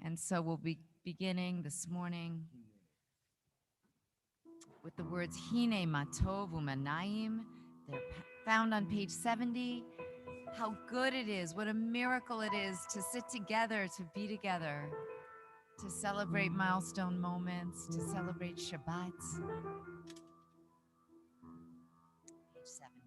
And so we'll be beginning this morning with the words Hine Matov Umanayim. They're found on page 70. How good it is, what a miracle it is to sit together, to be together, to celebrate milestone moments, to celebrate Shabbat. Page 70.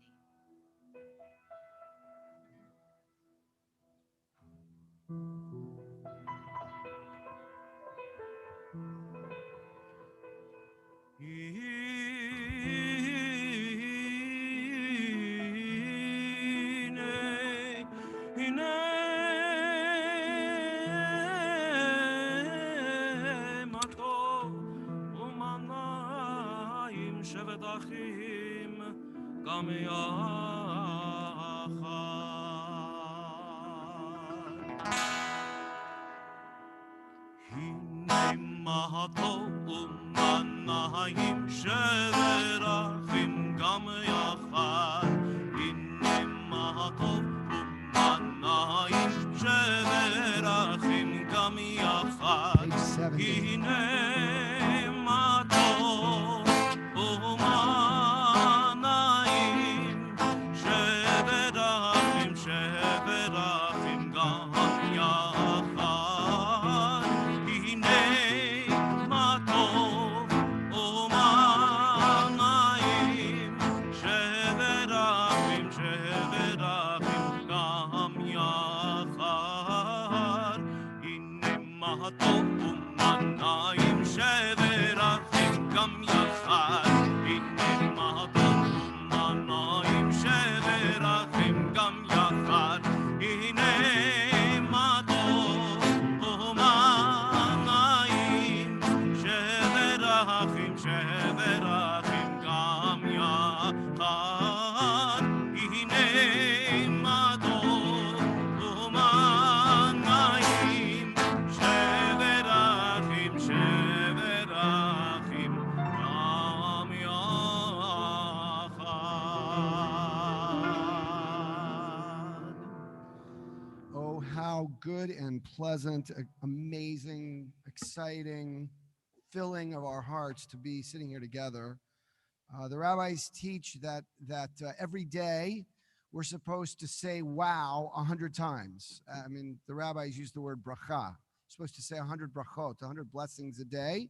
Good and pleasant, amazing, exciting, filling of our hearts to be sitting here together. The rabbis teach that every day we're supposed to say wow 100 times. I mean, the rabbis use the word bracha. We're supposed to say 100 brachot, 100 blessings a day.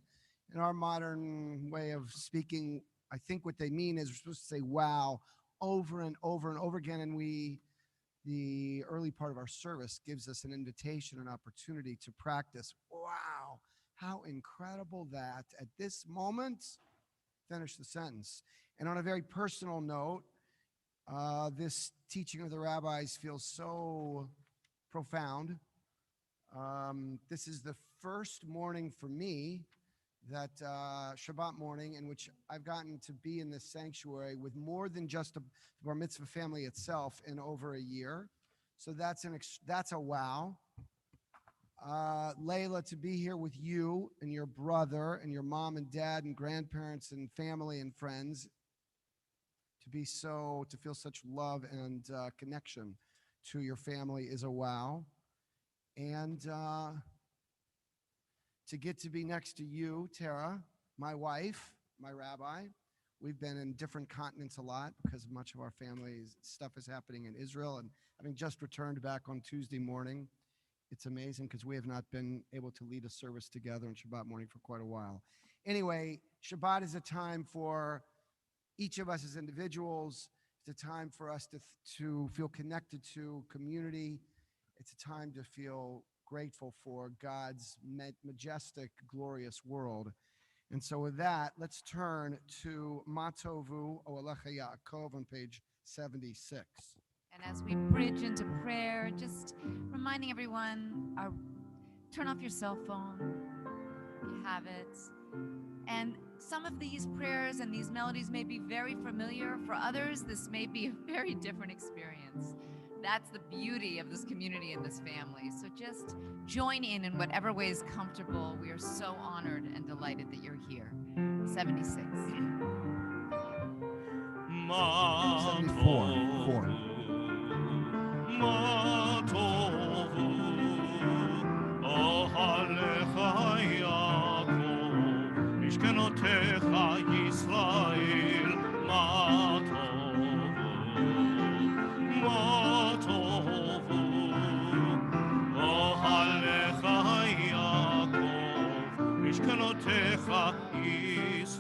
In our modern way of speaking, I think what they mean is we're supposed to say wow over and over and over again, and the early part of our service gives us an invitation, an opportunity to practice. Wow, how incredible that at this moment, finish the sentence. And on a very personal note, this teaching of the rabbis feels so profound. This is the first morning for me that Shabbat morning in which I've gotten to be in this sanctuary with more than just the Bar Mitzvah family itself in over a year. So that's a wow. Layla, to be here with you and your brother and your mom and dad and grandparents and family and friends, to feel such love and connection to your family is a wow. And to get to be next to you, Tara, my wife, my rabbi. We've been in different continents a lot because much of our family's stuff is happening in Israel. And having just returned back on Tuesday morning, it's amazing because we have not been able to lead a service together on Shabbat morning for quite a while. Anyway, Shabbat is a time for each of us as individuals. It's a time for us to feel connected to community. It's a time to feel grateful for God's majestic, glorious world. And so with that, let's turn to Matovu Oalecha Yaakov on page 76. And as we bridge into prayer, just reminding everyone, turn off your cell phone, if you have it. And some of these prayers and these melodies may be very familiar. For others, this may be a very different experience. That's the beauty of this community and this family. So just join in whatever way is comfortable. We are so honored and delighted that you're here. 76. 74. Oh, hallelujah.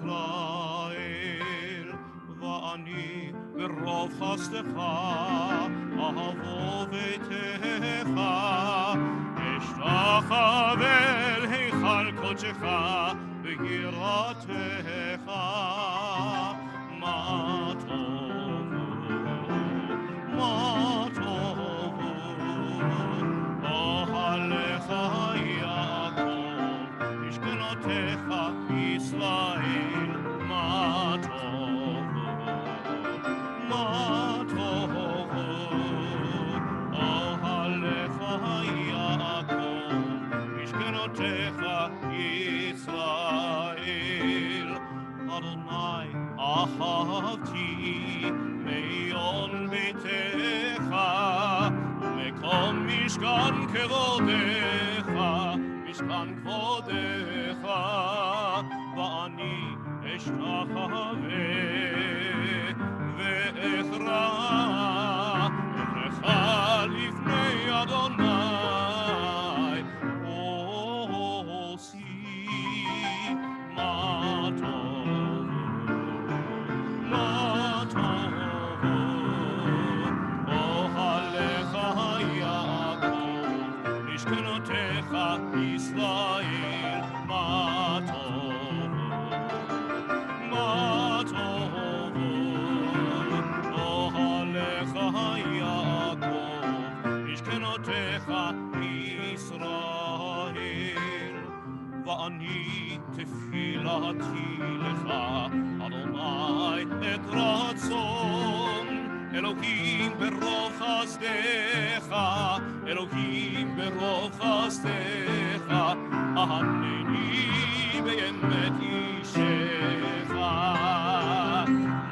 ישראל, ואני ברוב חסדך אבוא ביתך, אשתחווה אל היכל קודשך ביראתך. מה טובו, מה טובו, אוהליך יעקב, משכנותיך ישראל. מה טובו, מה טובו, אוהליך יעקב, משכנותיך ישראל. אדוני אהבתי מעיון ביתך, ומקום משכן כבודך, משכן כבודך, ואני אשתחווה ואכרע לך לפני אדוני עושי. מה טוב, מה טוב, אוהליך יעקב, משכנותיך ישראל. מה טוב, מה טוב, אוהליך יעקב, משכנותיך ישראל. ואני תפילתי לך, אדוני, את רצון. אלוהים ברוב חסדך, אלוהים ברוב חסדך, ענני באמת אישך.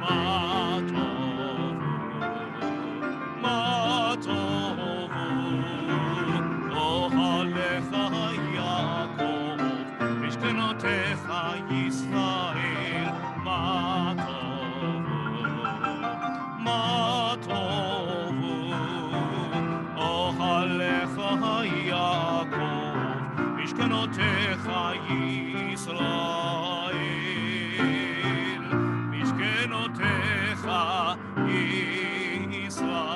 מה טוב, מה טוב, אוהליך יעקב, משכנותיך ישראל. מה טוב, מה טוב, אוהליך יעקב, משכנותיך ישראל. משכנותיך ישראל.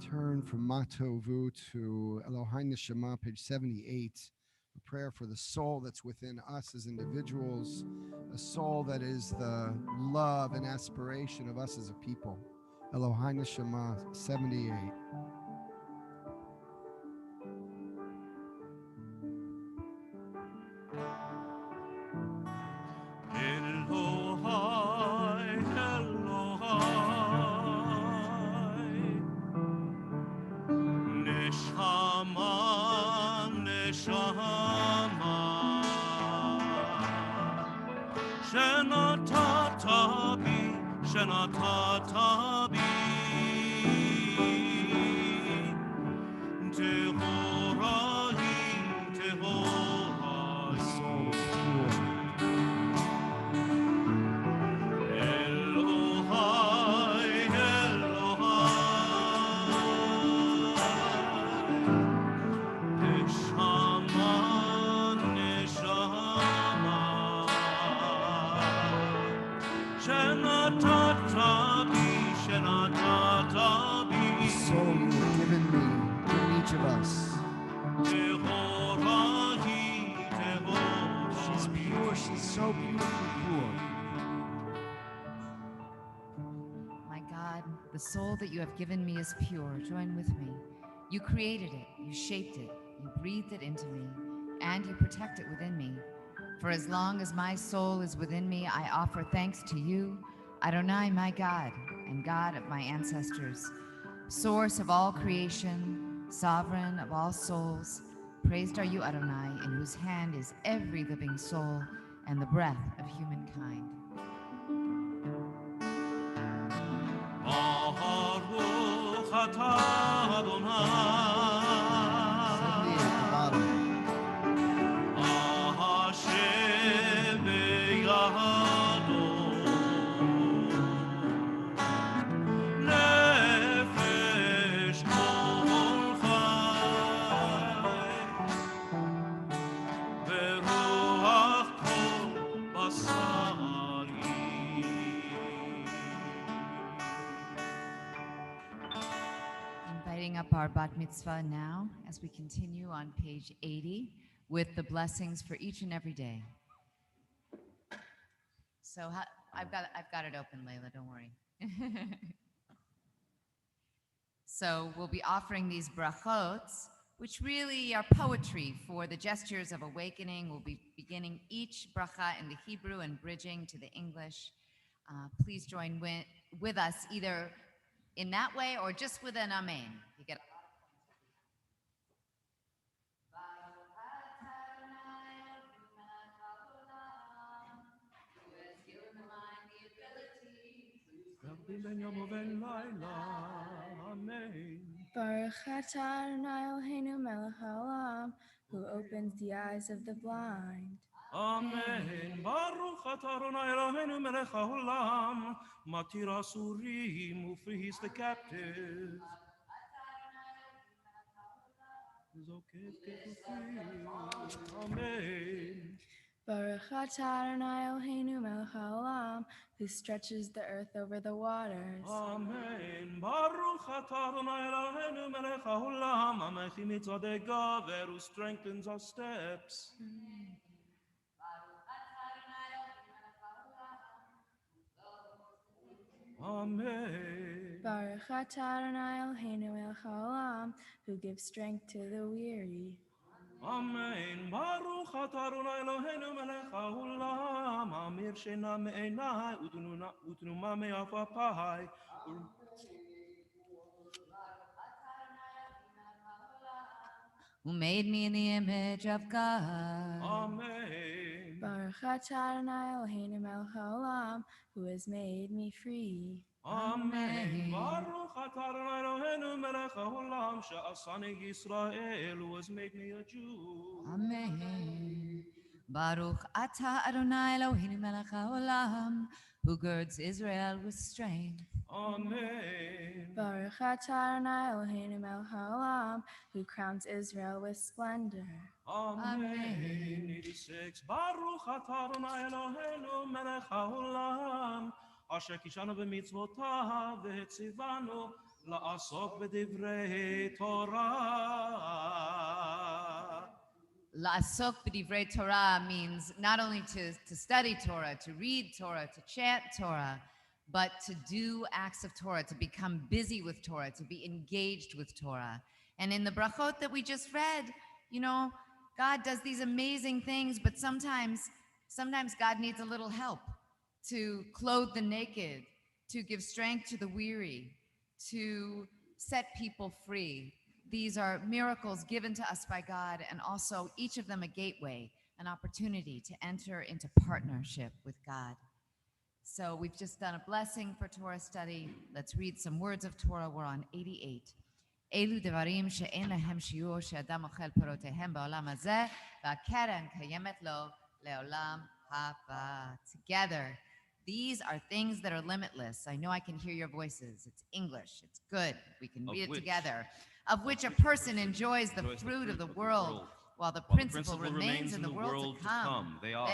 Turn from Matovu to Elohai Neshama, page 78, a prayer for the soul that's within us as individuals, a soul that is the love and aspiration of us as a people. Elohai Neshama, 78. The soul that you have given me is pure. Join with me. You created it, you shaped it, you breathed it into me, and you protect it within me. For as long as my soul is within me, I offer thanks to you, Adonai, my God, and God of my ancestors, source of all creation, sovereign of all souls. Praised are you, Adonai, in whose hand is every living soul and the breath of humankind. Baruch atah Adonai, Hashem beyado, nefesh kol opening up our bat mitzvah now as we continue on page 80 with the blessings for each and every day. So I've got it open, Layla, don't worry. So we'll be offering these brachot, which really are poetry for the gestures of awakening. We'll be beginning each bracha in the Hebrew and bridging to the English. Please join with us either in that way or just with an amen. You get Baruch atah Adonai Eloheinu melech haolam, who opens the eyes of the blind. Amen. Baruch atah Adonai Eloheinu melech haolam, matir asurim ufrees the captive. Amen. Baruch atah Adonai Eloheinu melech haolam, who stretches the earth over the waters. Amen. Baruch atah Adonai Eloheinu melech haolam, hamechim mitzadei gaver, who strengthens our steps. Amen. Baruch atah Adonai Eloheinu melech haolam, who gives strength to the weary. Amen. Baruch atah Adonai Eloheinu melech haolam, amir sheina me'enai, utnuma me'afapai. who made me in the image of God. Amen. Baruch atah Adonai Eloheinu melech haolam, who has made me free. Amen. Baruch atah Adonai Eloheinu melech haolam, she'asani Yisrael, who has made me a Jew. Amen. Baruch atah Adonai Eloheinu melech haolam, who girds Israel with strength. Amen. Baruch atah Adonai Eloheinu melech haolam, who crowns Israel with splendor. Amen. 86. Baruch atah Adonai Eloheinu melech haolam, asher kishanu b'mitzvotav v'etzivanu la'asok b'divrei Torah. La'asok b'divrei Torah means not only to study Torah, to read Torah, to chant Torah, but to do acts of Torah, to become busy with Torah, to be engaged with Torah. And in the brachot that we just read, you know, God does these amazing things, but sometimes God needs a little help to clothe the naked, to give strength to the weary, to set people free. These are miracles given to us by God, and also each of them a gateway, an opportunity to enter into partnership with God. So we've just done a blessing for Torah study. Let's read some words of Torah. We're on 88. אלו דברים שאין להם שיעור שאדם אוכל פירותיהם בעולם הזה, והקרן קיימת לו לעולם הבא. Together, these are things that are limitless. I know I can hear your voices. It's English. It's good. We can read it together. Of which a person enjoys the fruit of the world, while the principle remains in the world to come. They are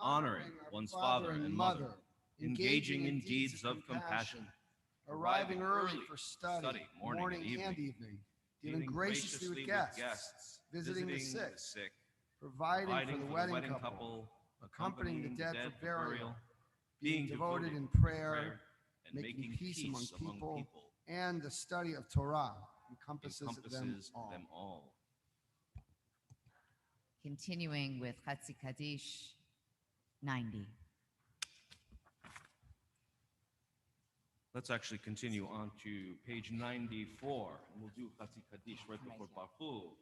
honoring one's father and mother, engaging in deeds of compassion, arriving early for study, morning and evening, dealing graciously with guests, visiting the sick, providing for the wedding couple, accompanying the dead for burial, being devoted in prayer, making peace among people, and the study of Torah encompasses them all. Continuing with Chatzi Kaddish 90. Let's actually continue on to page 94. And we'll do Chatzi Kaddish right before Baruch.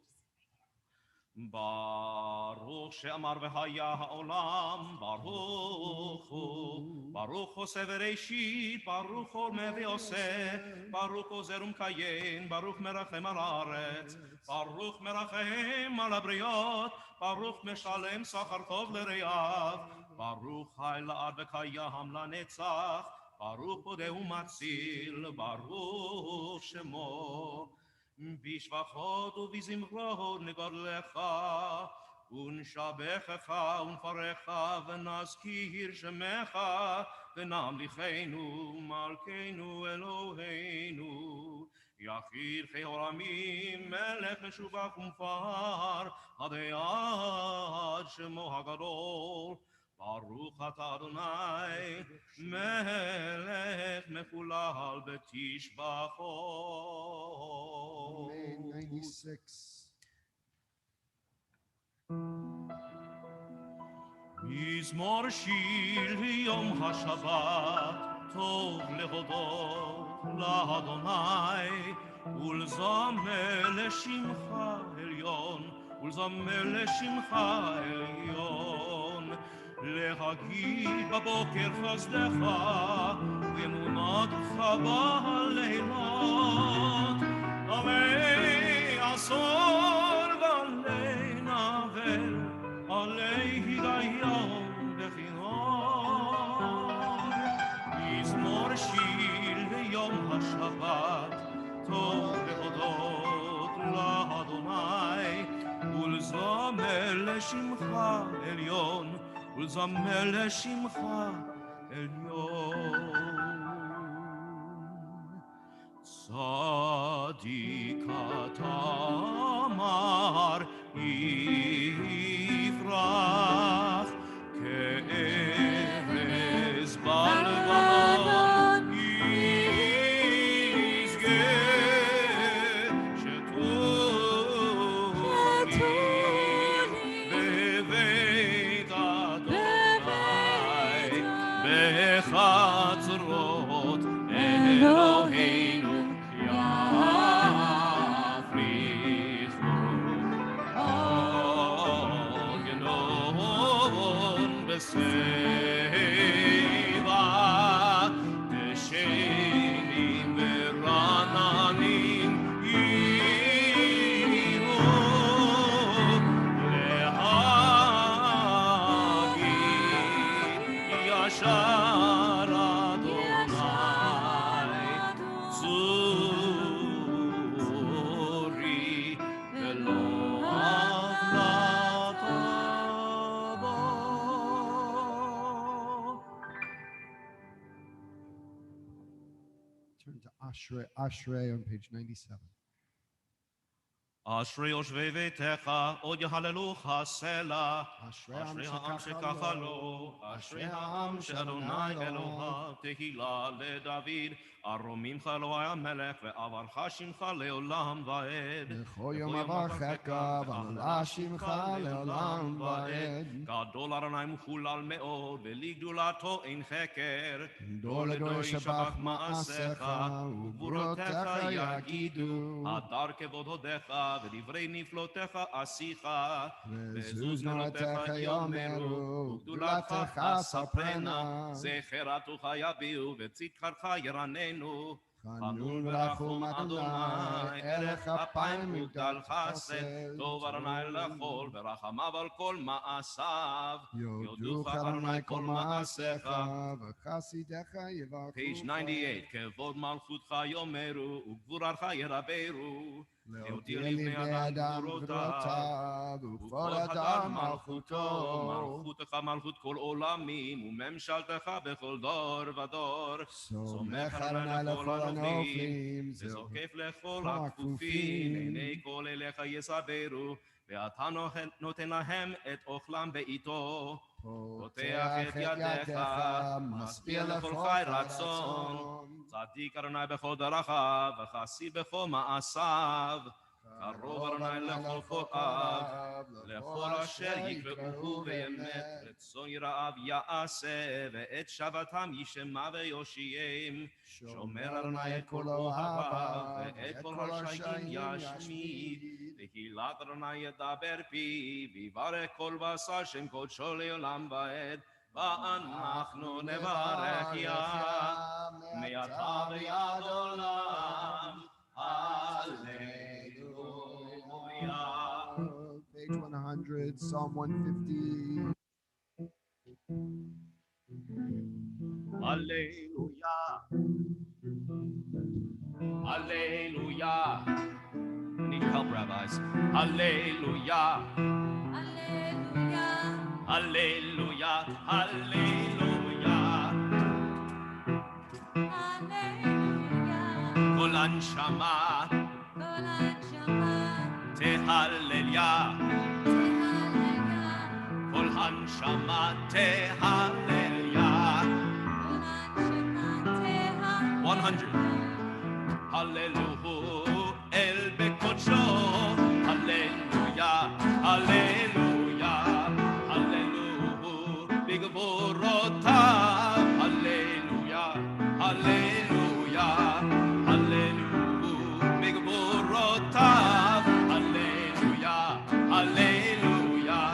Baruch she'amar v'haya ha'olam, Baruch hu. Baruch hu severeshit, Baruch hu mevioseh, Baruch hu zerum kayin, Baruch merachem al haaretz, Baruch merachem al habriot, Baruch meshalem sachar tov l'reyav, Baruch hay la'ad v'kayam la'netzach, Baruch Odeu Matzil, Baruch Shemo, Bishvachot ubizimrot negodlecha, unshabechecha, unfarecha, v'nazkir shemecha, v'namlichenu, malkeinu Eloheinu, יחיד חי עולמים, מלך משובח ומפאר, עד שמו הגדול. ברוך אתה אדוני, מלך מחולל בתשבחו. Amen. 96. מזמור שיר יום השבת, טוב להודות לאדוני, ולזמר לשמך עליון, ולזמר לשמך עליון. להגיד בבוקר חסדך, ואמונתך בלילות, עלי עשור ועלי נבל, עלי היגיון וכינור. מזמור שיר ליום השבת, טוב להודות לאדוני, ולזמר לשמך עליון, ולזמר לשמך עליון. צדיק תמר יפרח, כארז בלבנון ישגה, שתוני בבית אדוני, בחצרות אלוהינו יפריחו. עוגנון בשיבה, דשנים ורעננים יהיו, להגיד ישר אדוני, צורי ולא הבלטה בו. Turn to Ashrei on page 97. אשרי יושבי ביתך, עוד יהללוך סלע. אשרי אשרי העם שככה לו, אשרי העם שאדוני אלוהיו. תהילה לדוד, ארומימך אלוהי המלך, ועברך שמך לעולם ועד. בכל יום אברכך, ועלה שמך לעולם ועד. גדול אדוני מחולל מאוד, ולי גדולתו אין חקר. גדול לדור שבח מעשיך, וגבורותיך יגידו. הדר כבוד הודיך, ודברי נפלותיך עשיך. וזוז נורתך יאמרו, וגדולתך ספרנה. זכר עטוך יביאו, וצדקתך ירננו. חנון ורחום אדוני, ערך אפיים מגדל חסד. טוב אדוני לכל, ורחמיו על כל מעשיו. יודוך אדוני כל מעשיך, וחסידיך יברכוך. Page 98, כבוד מלכותך יאמרו, וגבורתך ידברו. להותיר לבני אדם גבורותיו, וכבוד אדם מלכותו. מלכותך מלכות כל עולמים, וממשלתך בכל דור ודור. סומך אדוני לכל הנופלים, וזוקף לכל הכפופים, עיני כל אליך יסברו, ואתה נותן להם את אוכלם בעיתו. פותח את ידיך, משביע לכל חי רצון. צדיק אדוני בכל דרכיו, וחסיד בכל מעשיו. קרוב אדוני לכל פורעיו, לכל אשר יקראו באמת. רצון יראיו יעשה, ואת שבתם ישמע ויושיעם. שומר אדוני את כל אוהביו, ואת כל רשעים ישמיד. תהילת אדוני ידבר פיו, ויברך כל בשר שם קודשו לעולם ועד. ואנחנו נברך יה, מעתה ועד עולם. Hallelujah. Page 100, Psalm 150. Hallelujah. Hallelujah. I need your help, rabbis. Hallelujah. Alleluia. Hallelujah. Hallelujah. Alleluia. כל הנשמה כל הנשמה תהלליה, תהלליה, כל הנשמה תהלליה. כל הנשמה תהלליה. 100. Hallelujah, el bekocho, hallelujah, hallelujah, hallelujah, big borota, hallelujah, hallelujah, hallelujah, big borota, hallelujah, hallelujah,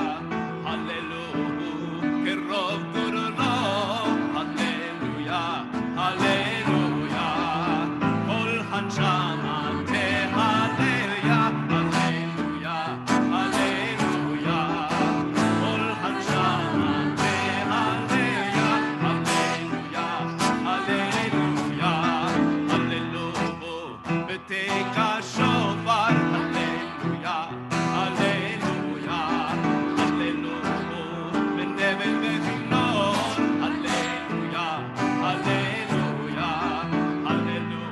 hallelujah, kerov gurlo, hallelujah, hallelujah. Hanshama tehalleluya, halleluya, halleluya. Kol hanshama tehalleluya, halleluya, halleluya, halleluya. Beteka shofar, halleluya, halleluya, halleluya. Benevel bechinor, halleluya, halleluya, halleluya.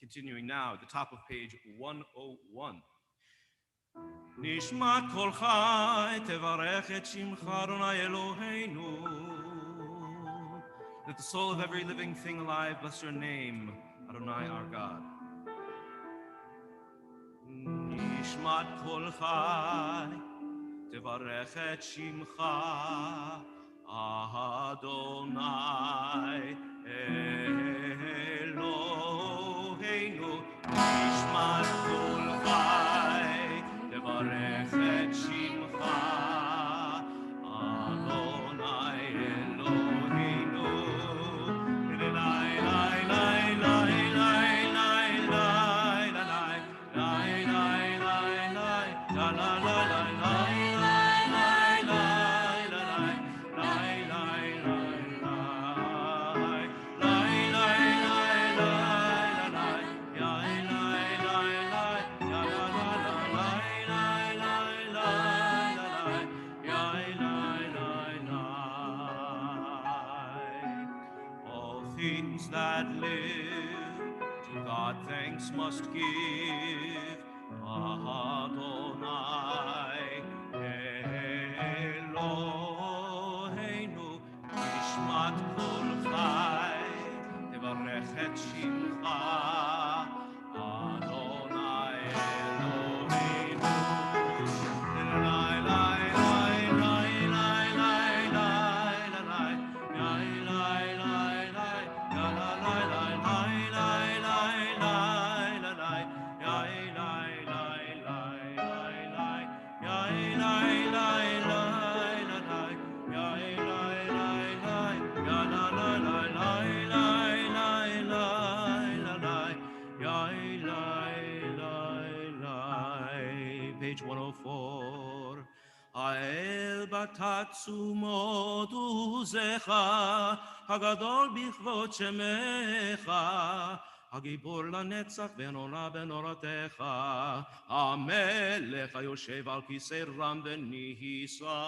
Continuing now at the top of page 101. נשמת כל חי תברך את שמך אדוני אלוהינו. Let the soul of every living thing alive bless your name, Adonai our God. נשמת כל חי תברך את שמך אדוני אלוהינו. נשמת כל חי תברך את שמך אדוני אלוהינו. לי that live to God thanks must give. Adonai Eloheinu nishmat kol chai tevarech et shimcha. Adonai Eloheinu Page 104. האל בתעצומות עוזך, הגדול בכבוד שמך, הגיבור לנצח ונורא בנורתך, המלך היושב על כיסא רם ונישא.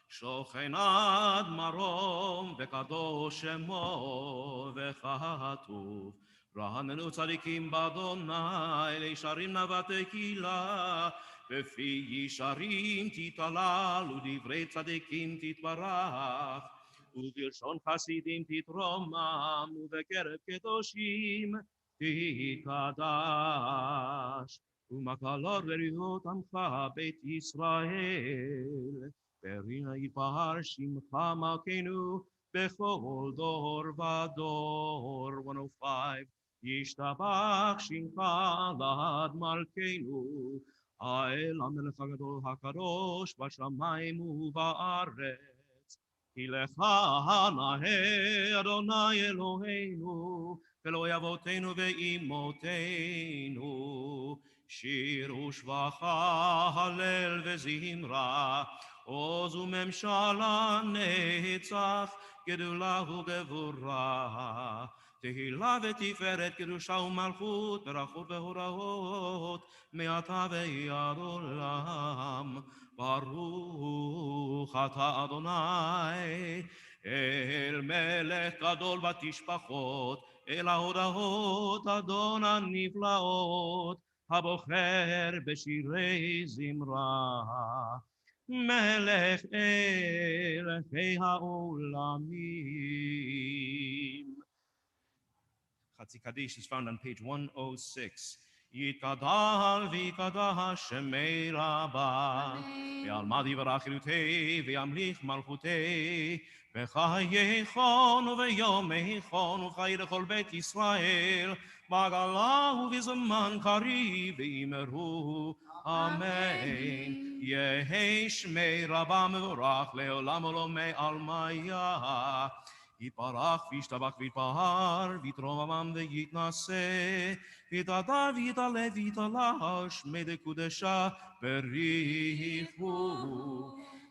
שוכן עד מרום וקדוש שמו וכתוב רעננו צדיקים באדוני לישרים נווטי קהילה בפי ישרים תתהלל ודברי צדיקים תתברך ובלשון חסידים תתרומם ובקרב קדושים תתקדש ומקלות וריחות עמך בית ישראל ברינה יפאר שמך מלכנו בכל דור ודור 105 ישתבח שמך לעד מלכנו האל המלך הגדול הקדוש בשמיים ובארץ כי לך נאה אדוני אלוהינו ולא אבותינו ואימותינו שיר ושבחה הלל וזמרה עוז וממשלה נצח גדולה וגבורה תהילה ותפארת קדושה ומלכות ברכות והוראות מעתה ועד עולם ברוך אתה אדוני אל מלך גדול בתשבחות אל ההודעות אדון הנפלאות הבוחר בשירי זמרה מלך אלפי העולמים. Chatzi Kaddish is found on page 106. יתגדל ויקדש שמי רבה ועלמד יברך חילותי וימליך מלכותי בחייכון וביומייכון ובחיי לכל בית ישראל בעגלה ובזמן קריב ואמרו אמן יהי שמי רבה מבורך לעולם עולמי עלמיה יתברך וישתבח ויתפאר ויתרומם ויתנשא ויתהדר ויתעלה ויתעלש שמי קודשה בריחו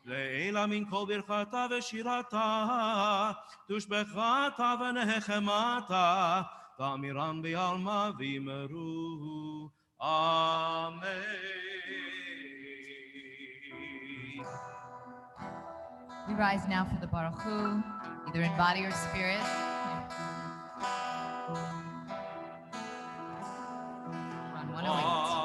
לעילה מן כל ברכתה ושירתה תושבחתה ונחמתה תאמירן בעלמה ואמרו אמן. We rise now for the Baruch Hu, either in body or spirit. We're on 108.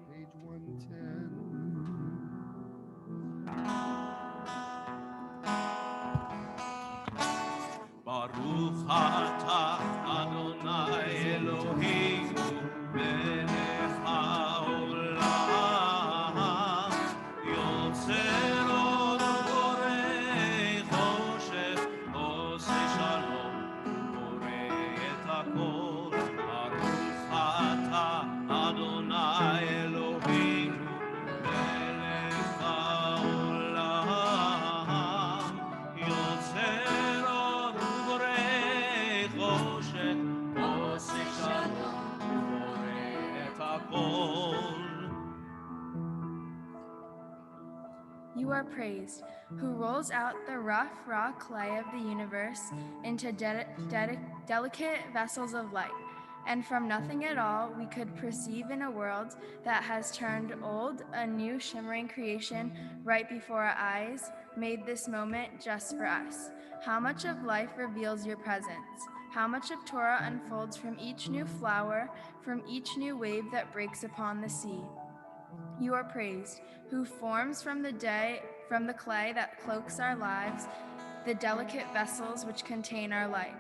Page 110. Baruch atah Adonai Eloheinu melech haolam yotzer or uborei choshech oseh shalom uborei et hakol Baruch atah Adonai Eloheinu melech haolam yotzer or uborei choshech oseh shalom uborei et hakol. You are praised, who rolls out the rough, raw clay of the universe into delicate vessels of light. And from nothing at all, we could perceive in a world that has turned old, a new shimmering creation right before our eyes, made this moment just for us. How much of life reveals your presence? How much of Torah unfolds from each new flower, from each new wave that breaks upon the sea? You are praised, who forms from the clay that cloaks our lives, the delicate vessels which contain our light.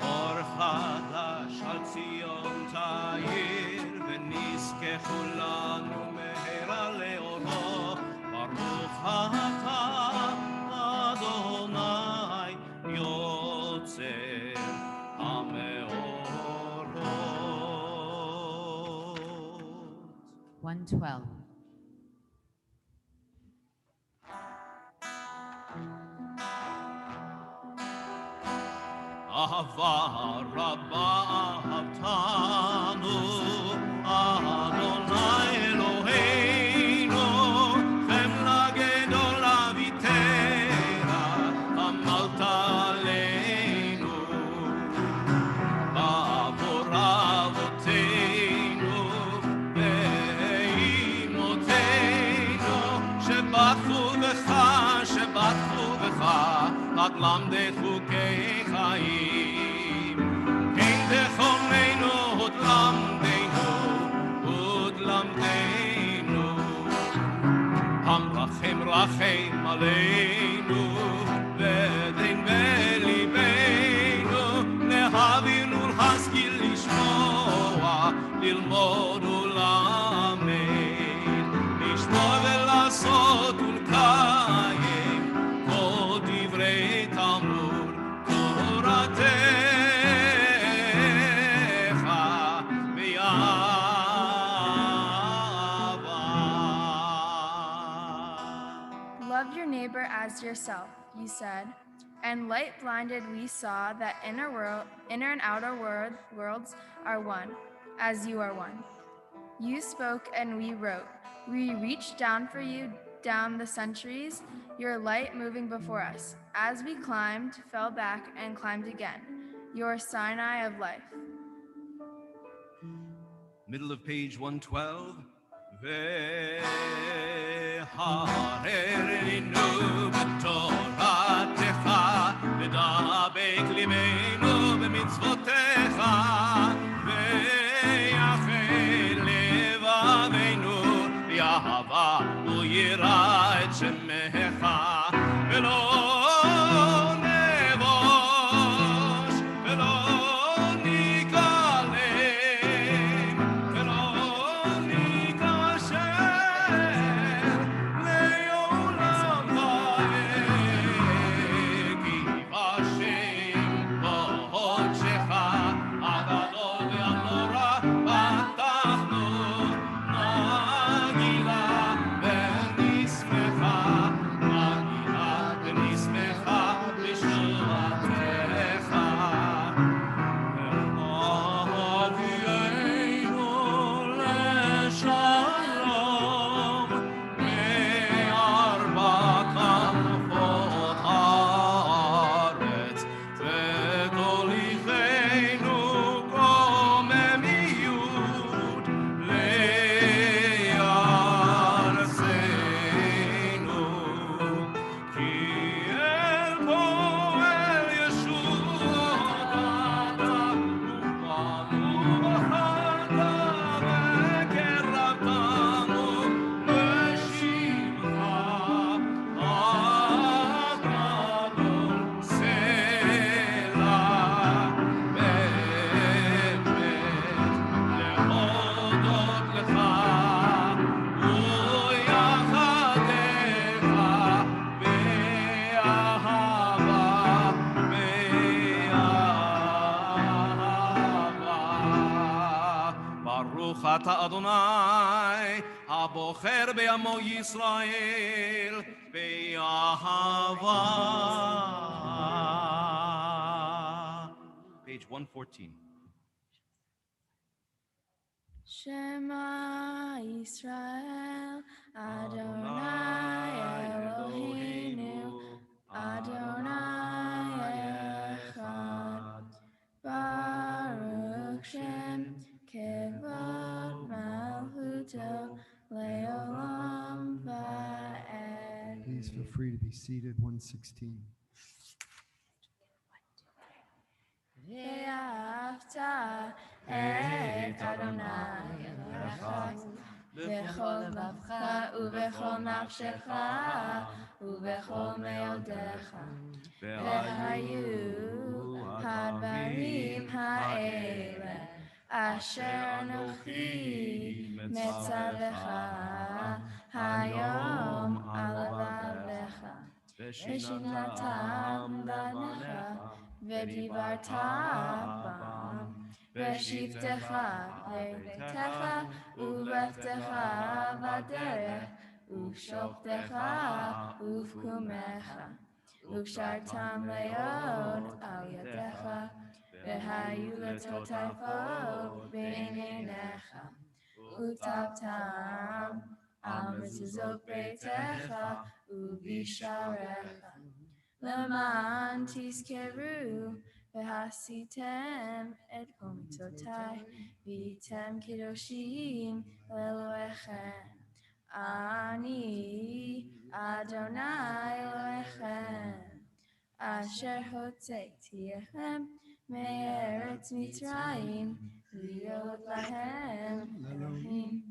אור חדש על ציון תאיר ונזכה כולנו מהרה לאורו ברוך אתה אדוני יוצר המאורות. 112. 112. Ahava Rabbah Avtanu, Adonai Eloheinu, Chemla Gedola Vitera, Amalta Aleinu, Bavor Avotenu, Ve'imotenu, Shebatchu Becha, Shebatchu Becha, Ad Lamdechu Kei Chaim. Ein Dechomenu, Ud Lamdeinu, Hamrachem Rachem Aleinu, V'edin Belibeinu, Lehavinu L'haskil Lishmoa, Lilmod Ulamed, Lishmoa Ve'lasot Ul'kayim, Kol Divrei Talmud, Toratecha V'yava. Love your neighbor as yourself, you said, and light blinded we saw that inner and outer worlds are one, as you are one. You spoke and we wrote. We reached down for you down the centuries, your light moving before us. As we climbed, fell back, and climbed again, your Sinai of life. Middle of page 112. Ve'harerinu b'toratecha, v'dabek libeinu b'mitzvotecha, ve'yachel levaveinu v'yahava u'yira et shemecha, ve'lo nevosh, ve'lo nikalem, ve'lo nikasher, le'olam va'ed, ki v'ashem b'hodshecha, agadol ve'anora, p'tachnu magila v'nismecha, magila v'nismecha b'shuatecha. Avienu leshalom, me'arba kanfot haaretz, v'tolichenu komemiyut le'arsenu, ki el poel yeshuvata, ufanu b'chata v'kerabtanu b'shimcha, agadol selah, באמת להודות לך וליחדך באהבה. ברוך אתה אדוני הבוחר בעמו ישראל באהבה. Page 114. Shema Yisrael, Adonai Eloheinu, Adonai Echad. Baruch Shem Kevod Malchuto Leolam Va'ed. Please feel free to be seated. 116. ואהבת את אדוני אלוהיך בכל לבבך ובכל נפשך ובכל מאודך. והיו הדברים האלה אשר אנוכי מצווך היום על לבבך, ושנתם בניך ודיברת בם, בשבתך לביתך ובלכתך בדרך ובשוכבך ובקומך וקשרתם ליוד על ידך והיו לטוטפות בין עיניך וכתבתם על מזוזות ביתך ובשעריך למען תזכרו ועשיתם את כל מצוותיי והייתם קדושים לאלוהיכם. אני אדוני אלוהיכם אשר הוצאתיכם מארץ מצרים להיות להם אלוהים.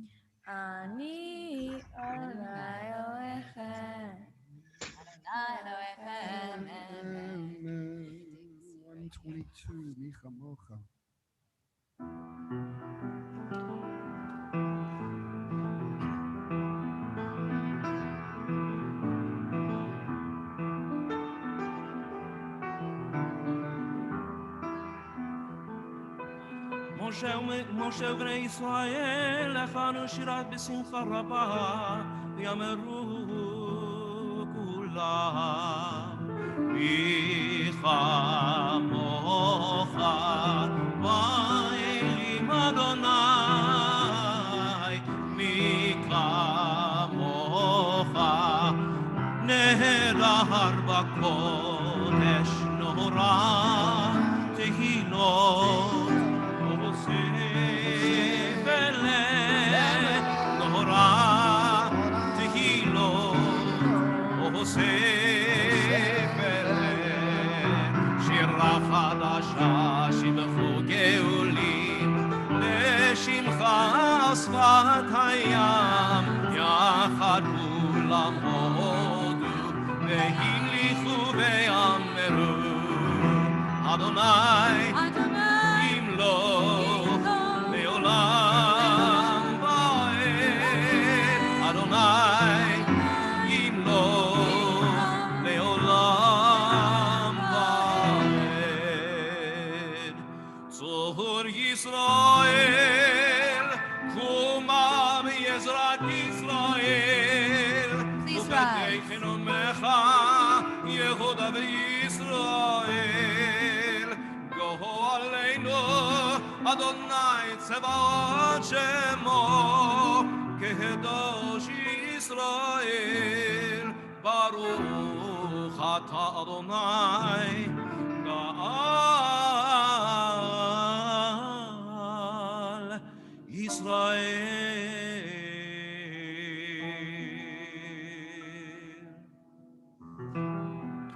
אני אדוני אלוהיכם. Amen. 122, Micha Mocha. משה ובני ישראל הכנו שירת בשמחה רבה ויאמרו כולם מי כמוך באלים אדוני מי כמוך נהדר בקודש נורא תהילות שירה חדשה שבחו גאולים לשמך שפת הים יחד כולם הודו והמליכו ויאמרו אדוני ימלוך לעולם ועד אדוני ימלוך לעולם ועד צור ישראל קומה בעזרת ישראל ובתי חינומך יהודה וישראל גו עלינו אדוני צבאות שמו קדוש ישראל ברוך אתה אדוני גאל ישראל.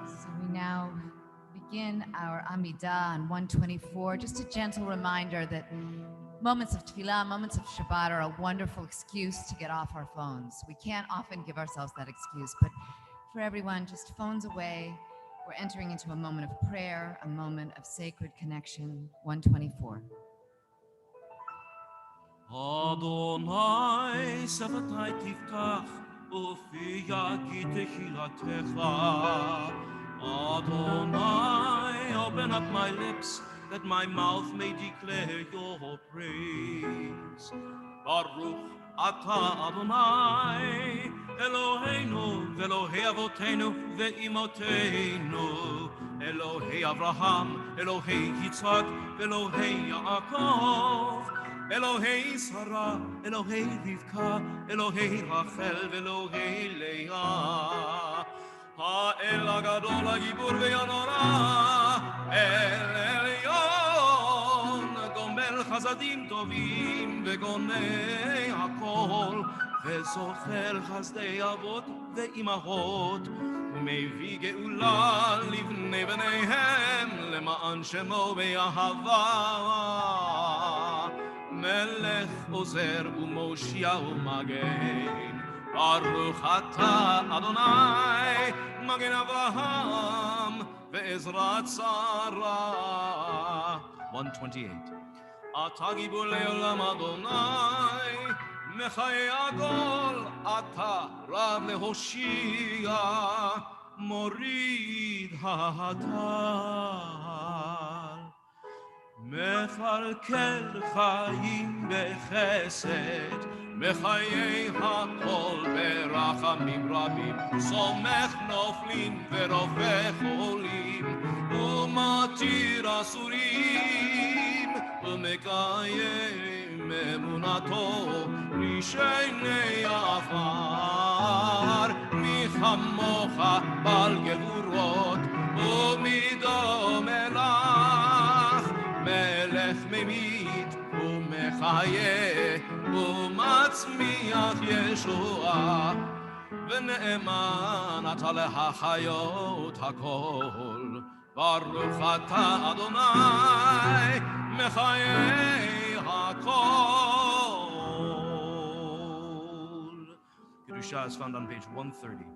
So we now begin our Amidah on 124. Just a gentle reminder that moments of tefillah, moments of Shabbat are a wonderful excuse to get off our phones. We can't often give ourselves that excuse, but for everyone, just phones away. We're entering into a moment of prayer, a moment of sacred connection. 124. Adonai שפתי תפתח ופי יגיד תהילתך. Adonai, open up my lips that my mouth may declare your praise. Baruch atah Adonai, Eloheinu ve'Elohei avotenu ve'imotenu, Elohei Avraham, Elohei Yitzhak, ve'Elohei Yaakov, Elohei Sarah, Elohei Rivka, Elohei Rachel, ve'Elohei Leah. האל הגדול הגיבור והנורא, אל עליון, גומל חסדים טובים וגונה הכל, וזוכר חסדי אבות ואימהות, ומביא גאולה לבני בניהם, למען שמו באהבה. מלך עוזר ומושיע ומגן, ברוך אתה אדוני מגן אברהם ועזרת שרה. 128. אתה גיבור לעולם אדוני מחיי הכל, אתה רב להושיע מוריד הטל. מכלכל חיים בחסד, מחיי הכל ברחמים רבים, סומך נופלים ורופא חולים, ומתיר אסורים, ומקיים אמונתו לשני עפר, מחמוך בעל גבורות ומדומה לך, מלך ממית ומחיה ומצמיח ישועה, ונאמן אתה להחיות הכל, ברוך אתה אדוני מחיי הכל. Kedusha is found on page 130.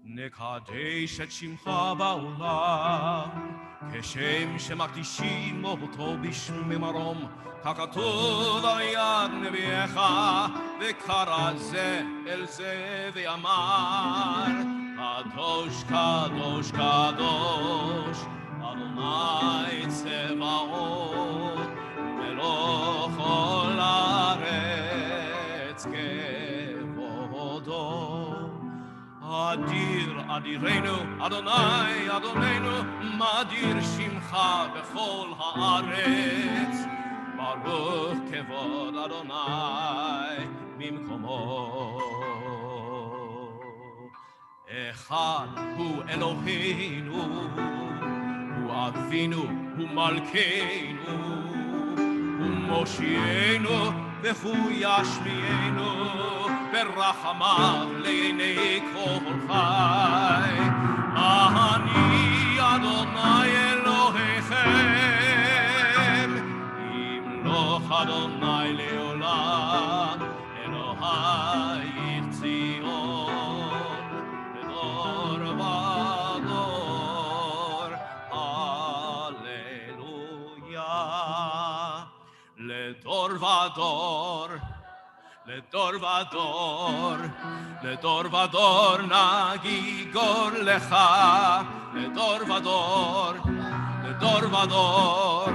נקדש את שמך בעולם, כשם שמקדישים אותו בשמי מרום, ככתוב על יד נביאך, וקרא זה אל זה ואמר, קדוש קדוש קדוש אדוני צבאות, מלוך כל הארץ כבודו. אדיר אדירנו אדוני אדוננו, מדיר שמך בכל הארץ, ברוך כבוד אדוני ממקומו. אחד הוא אלוהינו, הוא אבינו, הוא מלכנו, הוא מושיענו והוא ישמיענו, ברחמיו לעיני כל חי. אני אדוני אלוהיכם, ימלוך אדוני לעולם, אלוהי ציון לדור ודור. הללויה. לדור ודור, לדור ודור, לדור ודור נגיגור לך, לדור ודור, לדור ודור,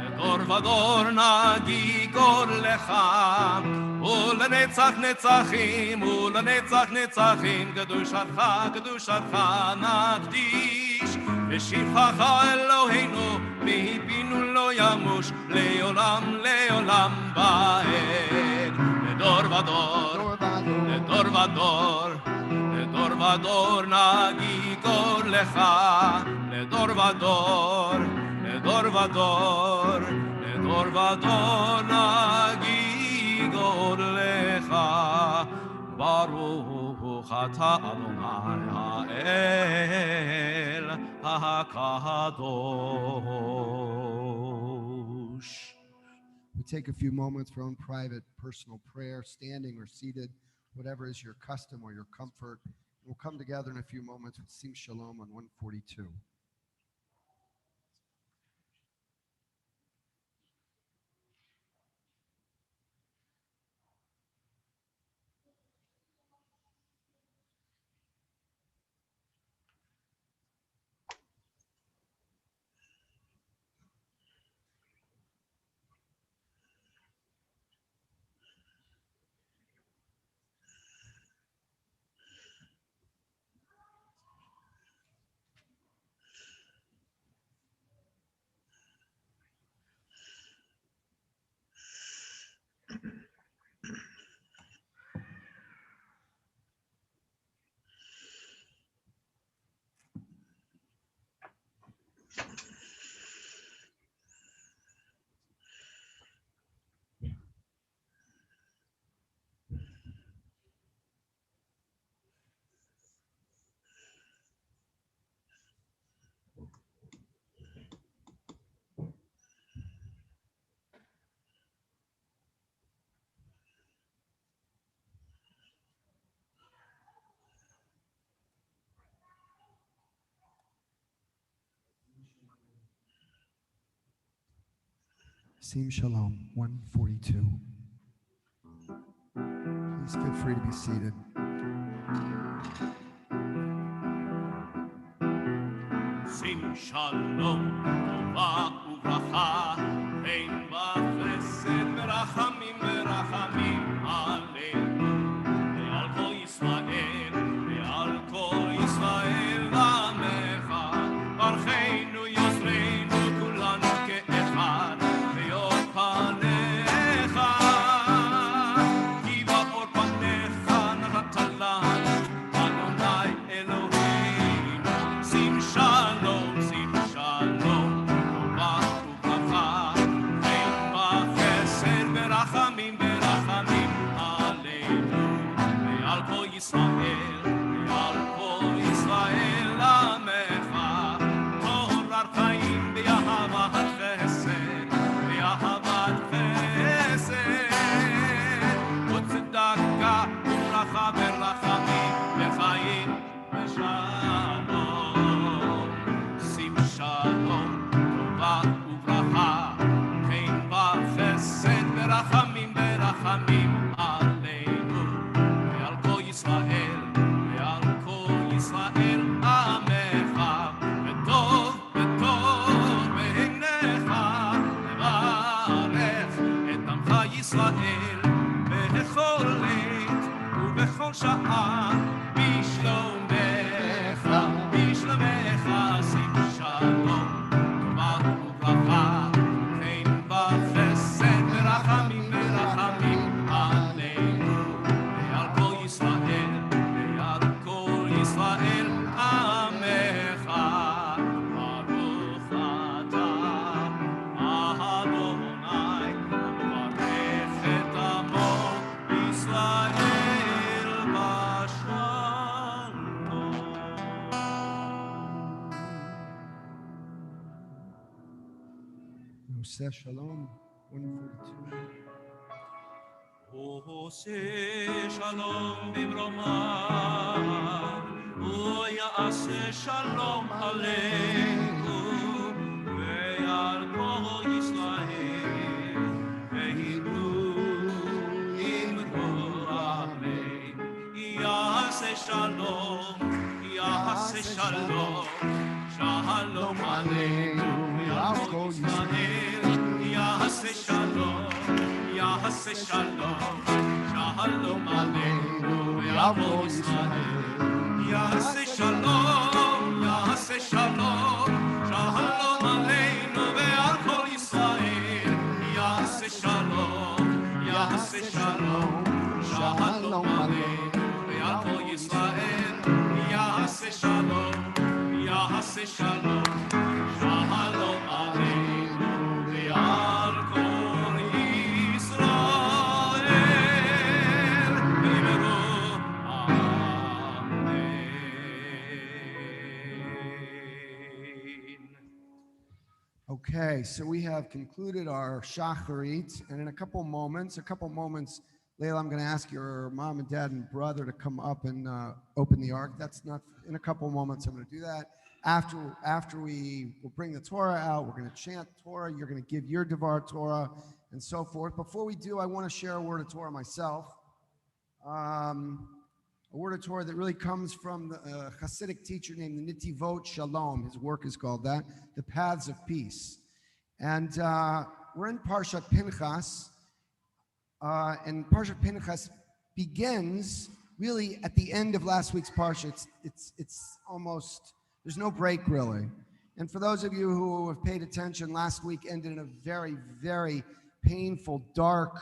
לדור ודור נגיגור לך, ולנצח נצחים, ולנצח נצחים, קדושתך, קדושתך נקדיש, ושבחך אלוהינו, מפינו לא ימוש, לעולם לעולם ועד. לדור ודור, לדור ודור, לדור ודור נגיגור לך, לדור ודור, לדור ודור, לדור ודור נגיגור לך, ברוך אתה אדוני האל הקדוש. We take a few moments for our own private, personal prayer, standing or seated, whatever is your custom or your comfort. We'll come together in a few moments with Sim Shalom on 142. Sim Shalom 142. Please feel free to be seated. שים שלום טובה וברכה, חן וחסד ורחמים ורחמים עלינו ועל כל ישראל, ועל כל ישראל עמך, ברכנו יוזרנו כולנו כאחד ביום פניך, כי באור פניך נתת לנו אדוני אלוהינו, שים שלום, שים שלום, טובה וברכה, חן וחסד ורחמים ורחמים עלינו ועל כל ישראל, ועל כל ישראל עמך, תורת חיים באהבת חסד, באהבת חסד, וצדקה וברכה ורחמים וחיים ושלום, שים שלום, טובה וברכה, חן וחסד ורחמים ורחמים עלינו ועל כל ישראל, ועל כל ישראל עמך, וטוב וטוב בעיניך לברך את עמך ישראל בכל עת ובכל שעה, בשלומך, בשלומך, שים שלום, טובה וברכה, חן וחסד ורחמים ורחמים עלינו ועל כל ישראל, ועל כל ישראל עמך, ברוך אתה אדוני המברך את עמו ישראל בשלום. Oseh Shalom, 142. עושה שלום במרומיו, הוא יעשה שלום עלינו ועל כל ישראל, והינו אמרו אמן. יעשה שלום, יעשה שלום, שלום עלינו ועל כל ישראל, יעשה שלום, יעשה שלום, שלום עלינו ועל כל ישראל, יעשה שלום, יעשה שלום, שלום עלינו ועל כל ישראל, יעשה שלום, יעשה שלום, שלום עלינו ועל כל ישראל, יעשה שלום, יעשה שלום, שלום עלינו ועל כל ישראל, ואמרו אמן. Okay, so we have concluded our shacharit, and in a couple moments, Layla, I'm going to ask your mom and dad and brother to come up and open the ark. That's not in a couple moments. I'm going to do that. After we will bring the Torah out, we're going to chant Torah. You're going to give your Devar Torah and so forth. Before we do, I want to share a word of Torah myself. A word of Torah that really comes from the Hasidic teacher named the Nitivot Shalom. His work is called that, the Paths of Peace. And we're in Parshat Pinchas. And Parshat Pinchas begins really at the end of last week's Parsha. It's almost, there's no break really. And for those of you who have paid attention, last week ended in a very, very painful, dark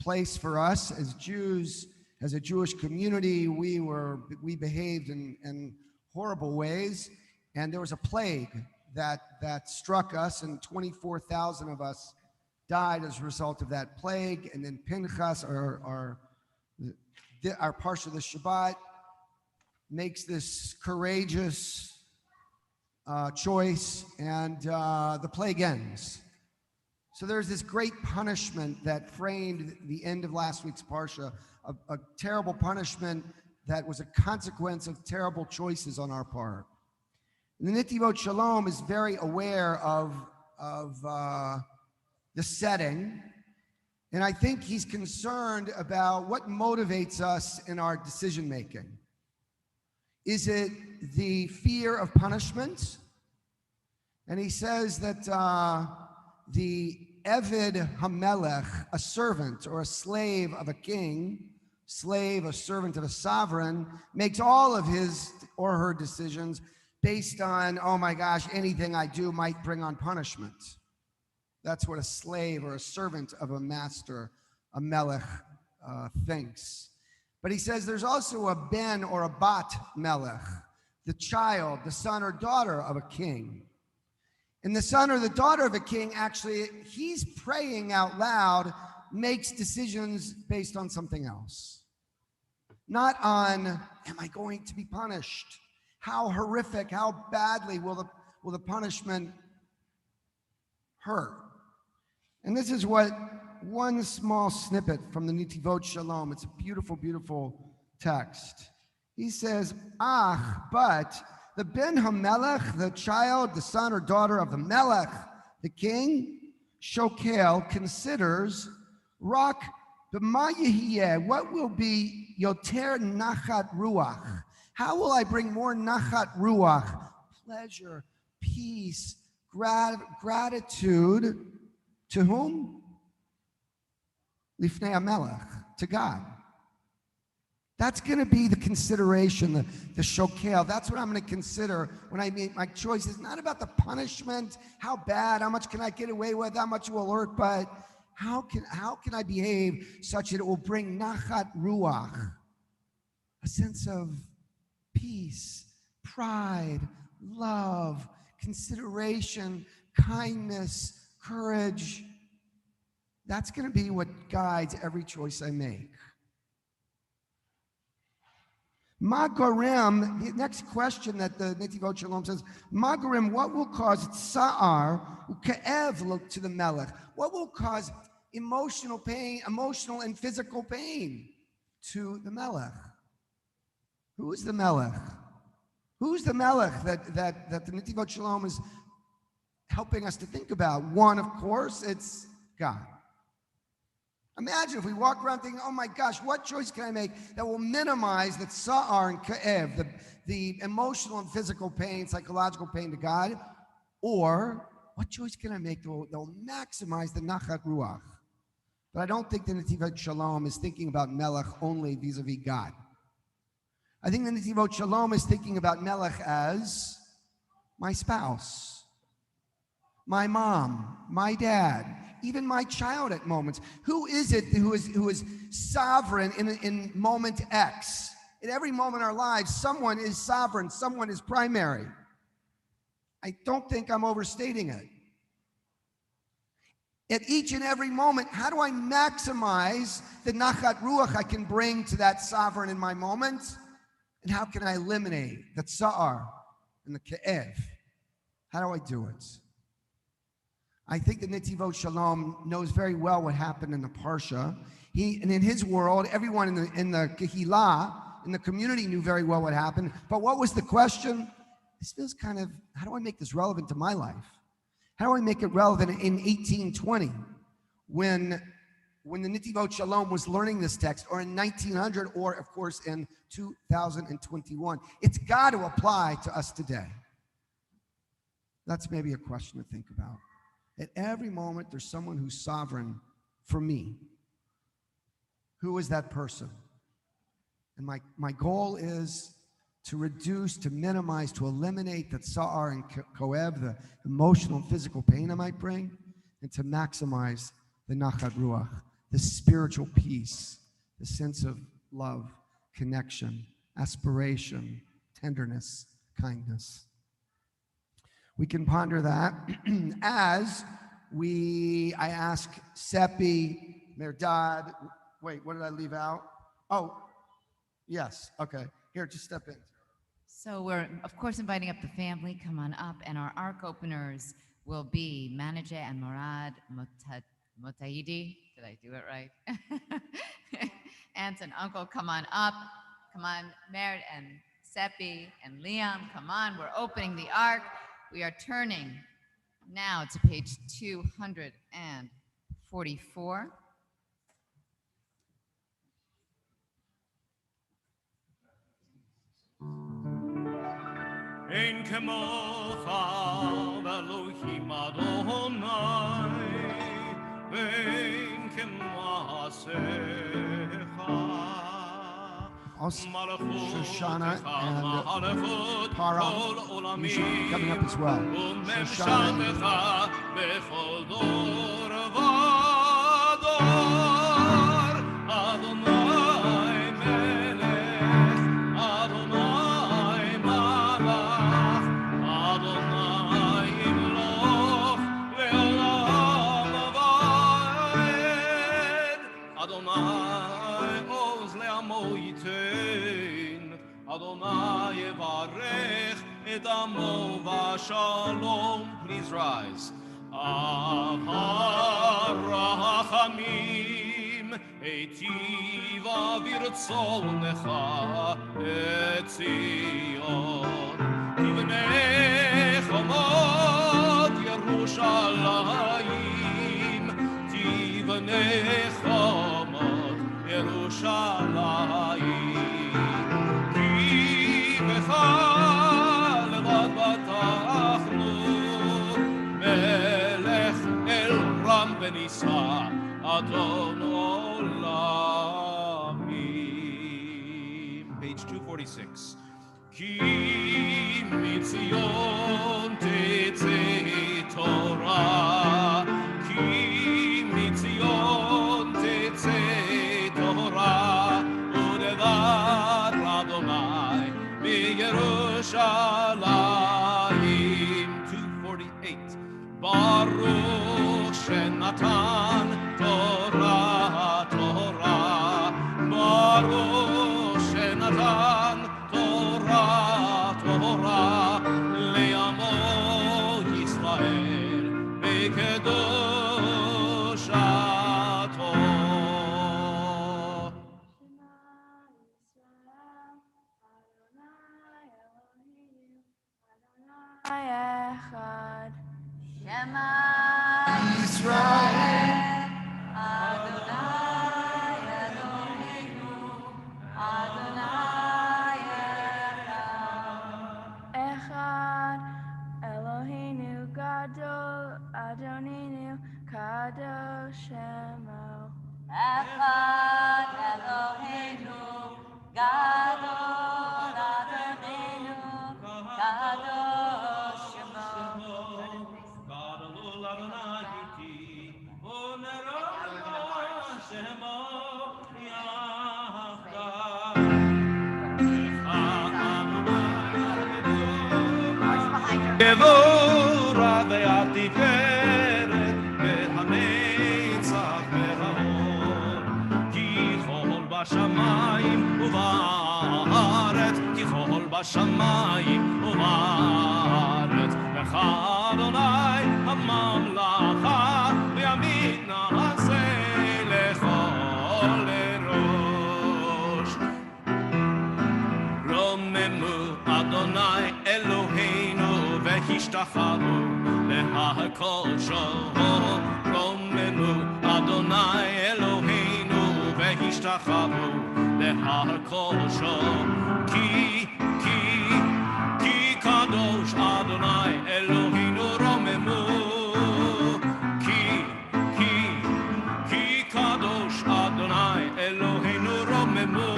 place for us as Jews, as a Jewish community. We behaved in horrible ways, and there was a plague that struck us, and 24,000 of us died as a result of that plague. And then Pinchas, our Parsha of the Shabbat, makes this courageous choice, and the plague ends. So there's this great punishment that framed the end of last week's Parsha, a terrible punishment that was a consequence of terrible choices on our part. And the Nitivot Shalom is very aware of the setting, and I think he's concerned about what motivates us in our decision making. Is it the fear of punishment? And he says that the Eved Hamelech, a servant or a slave of a king, slave, a servant of a sovereign, makes all of his or her decisions based on, oh my gosh, anything I do might bring on punishment. That's what a slave or a servant of a master, a melech, thinks. But he says there's also a ben or a bat melech, the child, the son or daughter of a king. And the son or the daughter of a king, actually, he's praying out loud, makes decisions based on something else. Not on, am I going to be punished? How horrific, how badly will the punishment hurt? And this is what one small snippet from the Nitivot Shalom. It's a beautiful, beautiful text. He says, but the Ben HaMelech, the child, the son or daughter of the Melech, the king, Shokel, considers, Rak b'ma yehiyeh, what will be yoter nachat ruach? How will I bring more nachat ruach, pleasure, peace, gratitude, to whom? Lifnei HaMelech, to God. That's going to be the consideration, the shokel. That's what I'm going to consider when I make my choices. Not about the punishment, how bad, how much can I get away with, how much will hurt, but how can I behave such that it will bring nachat ruach, a sense of peace, pride, love, consideration, kindness, courage. That's going to be what guides every choice I make. Magarim, the next question that the Nitivot Shalom says, Magarim, what will cause tsa'ar u'ke'ev to the melech? What will cause emotional pain, emotional and physical pain to the melech? Who is the melech? Who's the melech that the Nitivot Shalom is helping us to think about? One, of course, it's God. Imagine if we walk around thinking, oh my gosh, what choice can I make that will minimize the tsa'ar and ka'ev, the emotional and physical pain, psychological pain to God? Or what choice can I make that will maximize the nachat ruach? But I don't think the Nitivot Shalom is thinking about melech only vis-a-vis God. I think the Nitivot Shalom is thinking about melech as my spouse, my mom, my dad, even my child at moments. Who is it who is sovereign in moment X? In every moment in our lives, someone is sovereign, someone is primary. I don't think I'm overstating it. At each and every moment, how do I maximize the nachat ruach I can bring to that sovereign in my moment? And how can I eliminate the tsa'ar and the ke'ev? How do I do it? I think the Nitivot Shalom knows very well what happened in the Parsha. And in his world, everyone in the Kehillah, in the community, knew very well what happened. But what was the question? This feels kind of, how do I make this relevant to my life? How do I make it relevant in 1820 when the Nitivot Shalom was learning this text, or in 1900, or of course in 2021? It's got to apply to us today. That's maybe a question to think about. At every moment, there's someone who's sovereign for me. Who is that person? And my goal is to reduce, to minimize, to eliminate the tsa'ar and ko'ev, the emotional and physical pain I might bring, and to maximize the nachat ruach, the spiritual peace, the sense of love, connection, aspiration, tenderness, kindness. We can ponder that as I ask Seppi, Merdad, wait, what did I leave out? Oh, yes, okay. Here, just step in. So we're, of course, inviting up the family. Come on up. And our ark openers will be Manajeh and Murad Motaidi. Did I do it right? Aunt and uncle, come on up. Come on, Merit and Seppi and Liam, come on. We're opening the ark. We are turning now to page 244. אין כמוך ואלוהים אדוני, ואין כמעשיך. Also, Shoshana and Para, you should be coming up as well. Shoshana Adonai yevarech et amo v'shalom. Please rise. Avarachamim eitiva virtzonecha et Zion. Tivnei chamot Yerushalayim. Tivnei chamot Yerushalayim. לבד בטחנו, מלך אל רם ונישא, אדון עולמים. Page 246. כי מציון תצא תורה, כי מציון תצא תורה, ודבר אדוני Yerushalayim. 248. Baruch Shenatan Torah, Torah. Baruch Shenatan Torah, Torah. Le'amo Yisrael bekedushato. Echad. Shema Israel, Adonai Eloheinu, Adonai Echad. Echad. Eloheinu gadol, Adoninu kadosh shemo. Echad Eloheinu, Gadol Adonenu, Kadosh Shemo. Gadol Adonai iti, onero Shemo yachad. Gevura ve'atiferet ve'hanetzach ve'haor, ki chol bashamayim uvaret, ki chol bashamayim uvaret, lecha Adonai hamamlacha ve'amid na'aseh lechol erosh. Romemu Adonai Eloheinu v'hishtachanu lehakol shoho. Romemu Adonai Eloheinu v'hishtachanu lehakol shoho. Ki kadosh Adonai Eloheinu romemu. Ki kadosh Adonai Eloheinu romemu.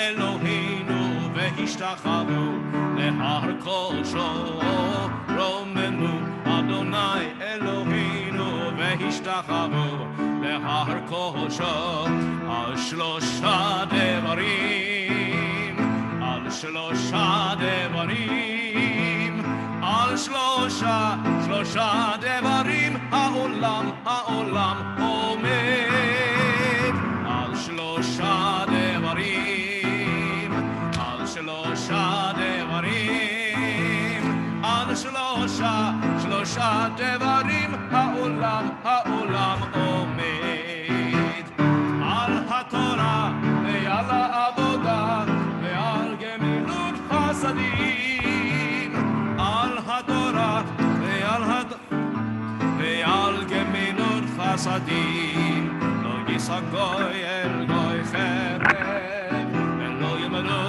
Eloheinu v'hishtachanu lehar kodshо. Romemu Adonai Eloheinu v'hishtachanu lehar kodshо. Al shlosha devarim, al shlosha devarim, al shlosha devarim ha'olam omed. Al shlosha devarim, al shlosha devarim, al shlosha devarim ha'olam omed. Al haTorah ve'al ha'avodah ve'al gemilut chasadim. Al haTorah ve'al gemilut chasadim. Lo yisag goy el goy cherem, and lo yimelu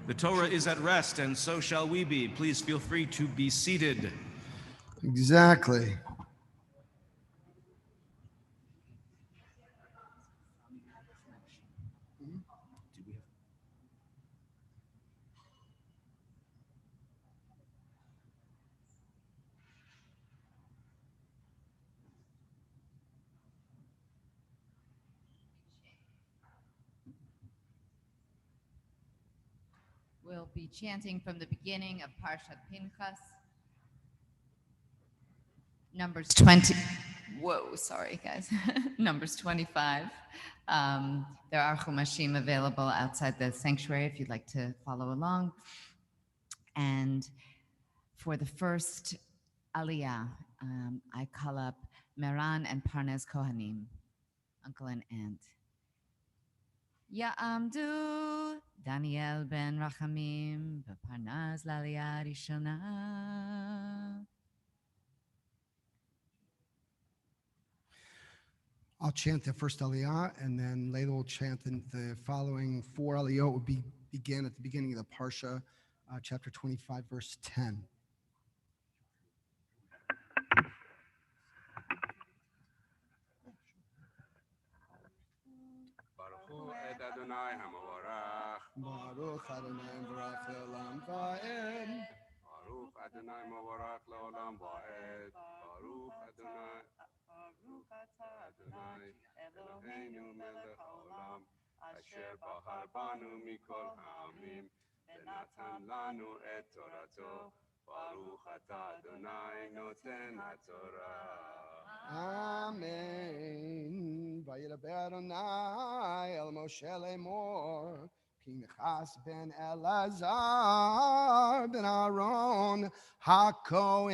The Torah is at rest, and so shall we be. Please feel free to be seated. Exactly. We'll be chanting from the beginning of Parshat Pinchas, Numbers 20. Whoa, sorry, guys. Numbers 25. There are chumashim available outside the sanctuary if you'd like to follow along. And for the first aliyah, I call up Meran and Parnez Kohanim, uncle and aunt. Ya'amdu Daniel ben Rachamim v'Parnaz l'aliyah rishona. I'll chant the first aliyah, and then Layla will chant the following four aliyot will begin at the beginning of the Parsha, chapter 25, verse 10. את אדוני המבורך. Baruch Adonai Baruch Le'olam Va'ed. ברוך אדוני מבורך לעולם ועד. ברוך אדוני. ברוך אתה אדוני אלוהינו מלך העולם אשר בחר בנו מכל העמים ונתן לנו את תורתו. ברוך אתה אדוני נותן התורה. Amen. Vayidaber Adonai el Moshe lemor. Pinchas ben Elazar ben Aaron HaKohen.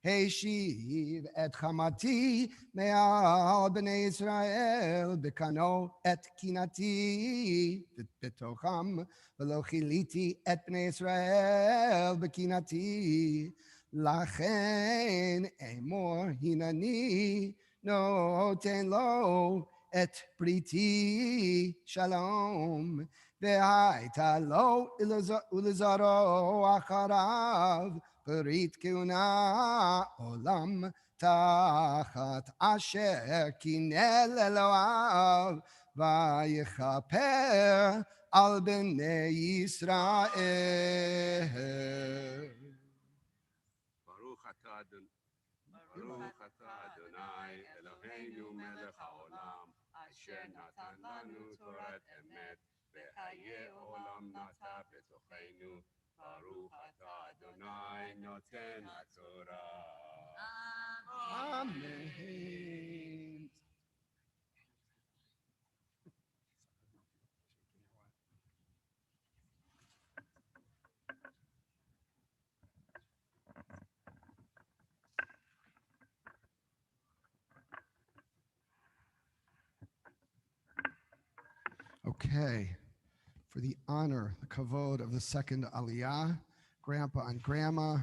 Heshiv et chamati me'al b'nei Israel bekano et kinati betocham v'lo chiliti et b'nei Israel bekinati. Lachen emor hinani noten lo et briti shalom ve'haita lo ulizaro acharav brit keuna olam tachat asher kinel eloav vayechaper al bnei Yisrael. ברוך אתה אדוני אלוהינו מלך העולם אשר נתן לנו תורת אמת וחיי עולם נטע בתוכנו. ברוך אתה אדוני נותן התורה. Amen. Okay, for the honor, the kavod of the second aliyah, grandpa and grandma,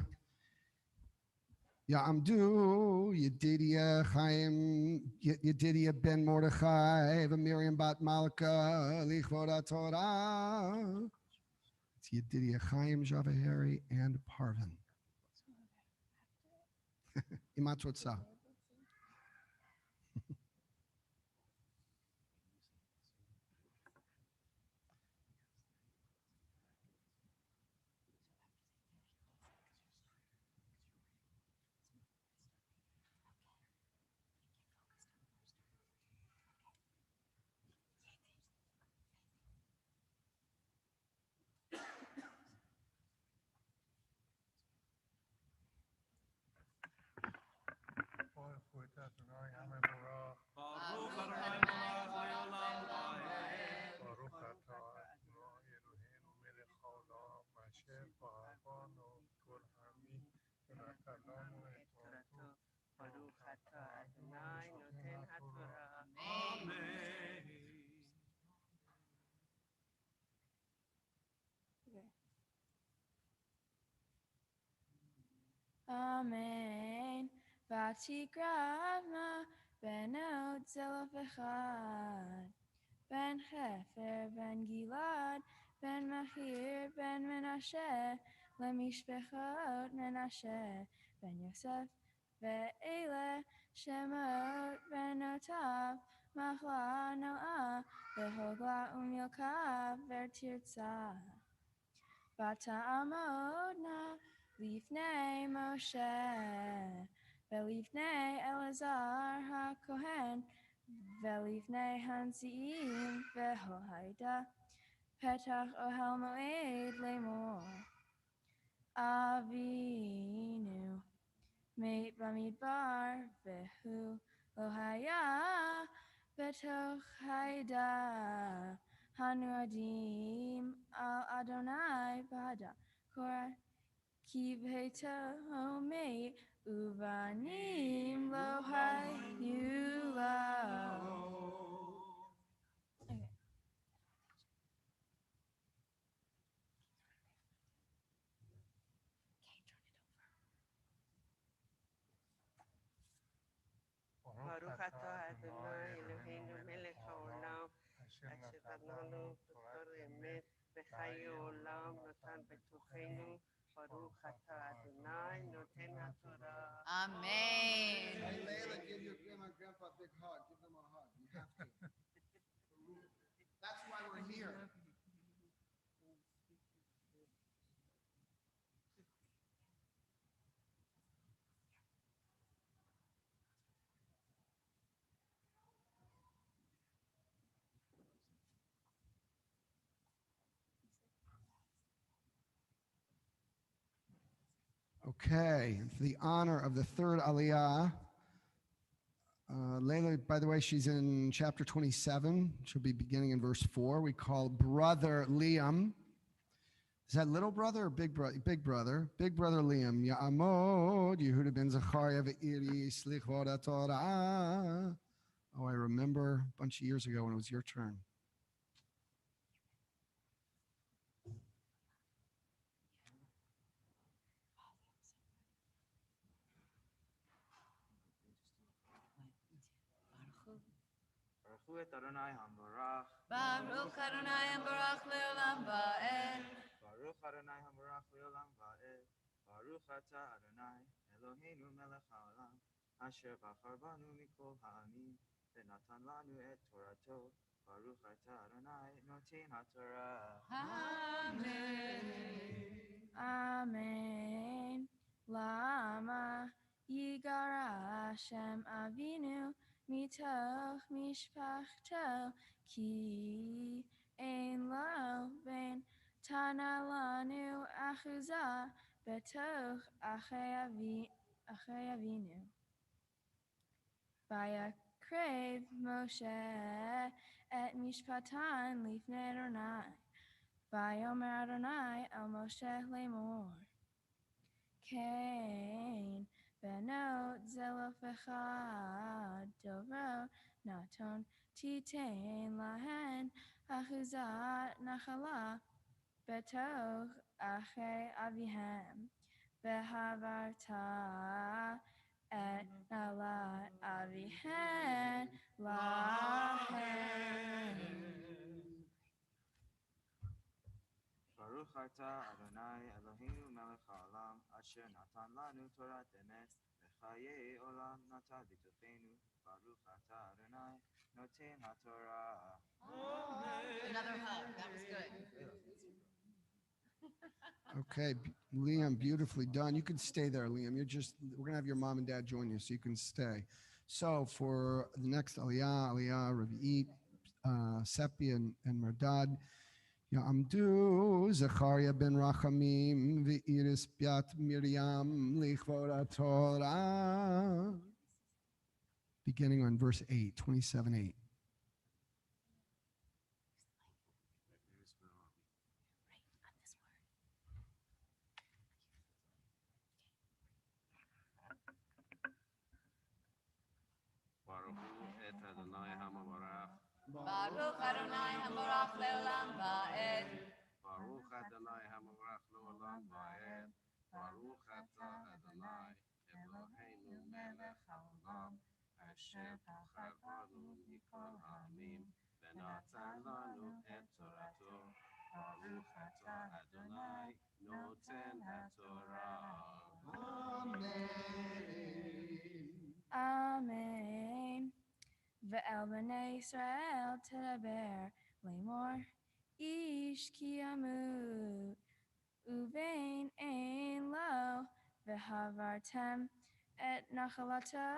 Ya'amdu Yedidia Chaim Yedidia ben Mordechai Miriam bat Malka Lichvod Torah. It's Yedidia Chaim Javaheri and Parvin. Imatzotza. Amen. Vatigrama benot zelaf echad. Ben Hefer ben Gilad ben Machir ben Menashe, Lemishpechot Menashe, ben Yosef, Ve'ele, Shemot ben Notav, Machla Noah, Behogla Umilka, Vertirza. Bata'amodna, Lifnei Moshe, Velifnei Elazar HaKohen, Velifnei Hanziim, Vehohaida, Petach Ohel Moed Lemor. Avinu, Meit Bamidbar, Vehu Lohaya, Betoch Haida, Hanu Adim Al Adonai Bada, Korah Kivheto Meit Uvanim Lohayula. Okay. Baruch atah Adonai Eloheinu melech haolam asher natan Torah emet v'chaye olam natan betochenu. Baruch atah Adonai noten haTorah. Amen. Hey, Layla, give your grandma and grandpa a big hug. Give them a hug. You have to. That's why we're here. Okay, for the honor of the third Aliyah, Layla, by the way, she's in chapter 27. She'll be beginning in verse 4. We call brother Liam. Is that little brother or big brother? Big brother. Big brother Liam. Ya'amod Yehuda ben Zachariah ve'iris lichvod haTorah. Oh, I remember a bunch of years ago when it was your turn. Baruch et Adonai Hamorach. Baruch Adonai Barach Leolam Ba'ed. Baruch Adonai Hamorach leolam va'ed. Baruch atah Adonai Eloheinu melech haolam asher bachar banu mikol ha'amim v'natan lanu et Torato. Baruch atah Adonai noten haTorah. Amen. Amen. Lama Yigara Hashem Avinu mitoch mishpachto ki ein lo ben tana lanu achuza betoch achei Avinu. Vayakrev Moshe et mishpatan lifnei Adonai. Vayomer Adonai el Moshe lemor. Cain benot zelofechad dobro naton titain lahen achuzat nachala betoch achei avihem behavarta et nalat avihen lahen. Baruch atah Adonai Eloheinu melech haolam asher natan lanu Torah emet v'chaye olam natan b'tochenu. Baruch atah Adonai noten haTorah. Another hug. That was good. Okay, Liam, beautifully done. You can stay there, Liam. We're gonna have your mom and dad join you, so you can stay. So for the next Aliyah, Ravi'it, Sepi, and Merdad, Ya'amdu Zechariah ben Rachamim v'iris Biat Miriam lichvod haTorah. Beginning on verse 8, 27:8. Baruch et Adonai Hamorach. Baruch Adonai Barach Leolam Ba'ed. Baruch Adonai Hamorach leolam va'ed. Baruch atah Adonai Eloheinu melech haolam asher bachar banu mikol ha'amim v'natan lanu et Torato. Baruch Baruch atah Adonai noten haTorah. Amen. Ve'el b'nei Yisrael tedaber lemor ish ki yamut uvein ein lo vehavartem et nachalato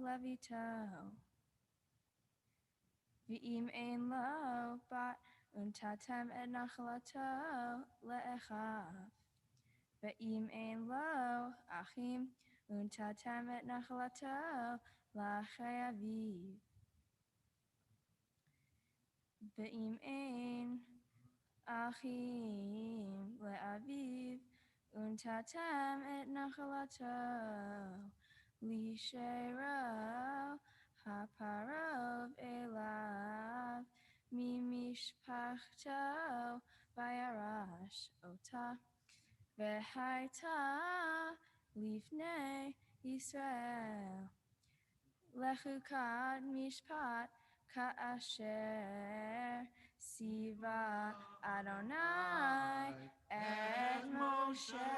levito ve'im ein lo bat untatem et nachalato le'echav ve'im ein lo achim untatem et nachalato la'achei aviv ve'im ein achim le'aviv untatem et nachalato lishero haparov elav mimishpachto vayarash ota ve'haita lifnei Yisrael lechukad mishpat ka'asher siva Adonai et Moshe.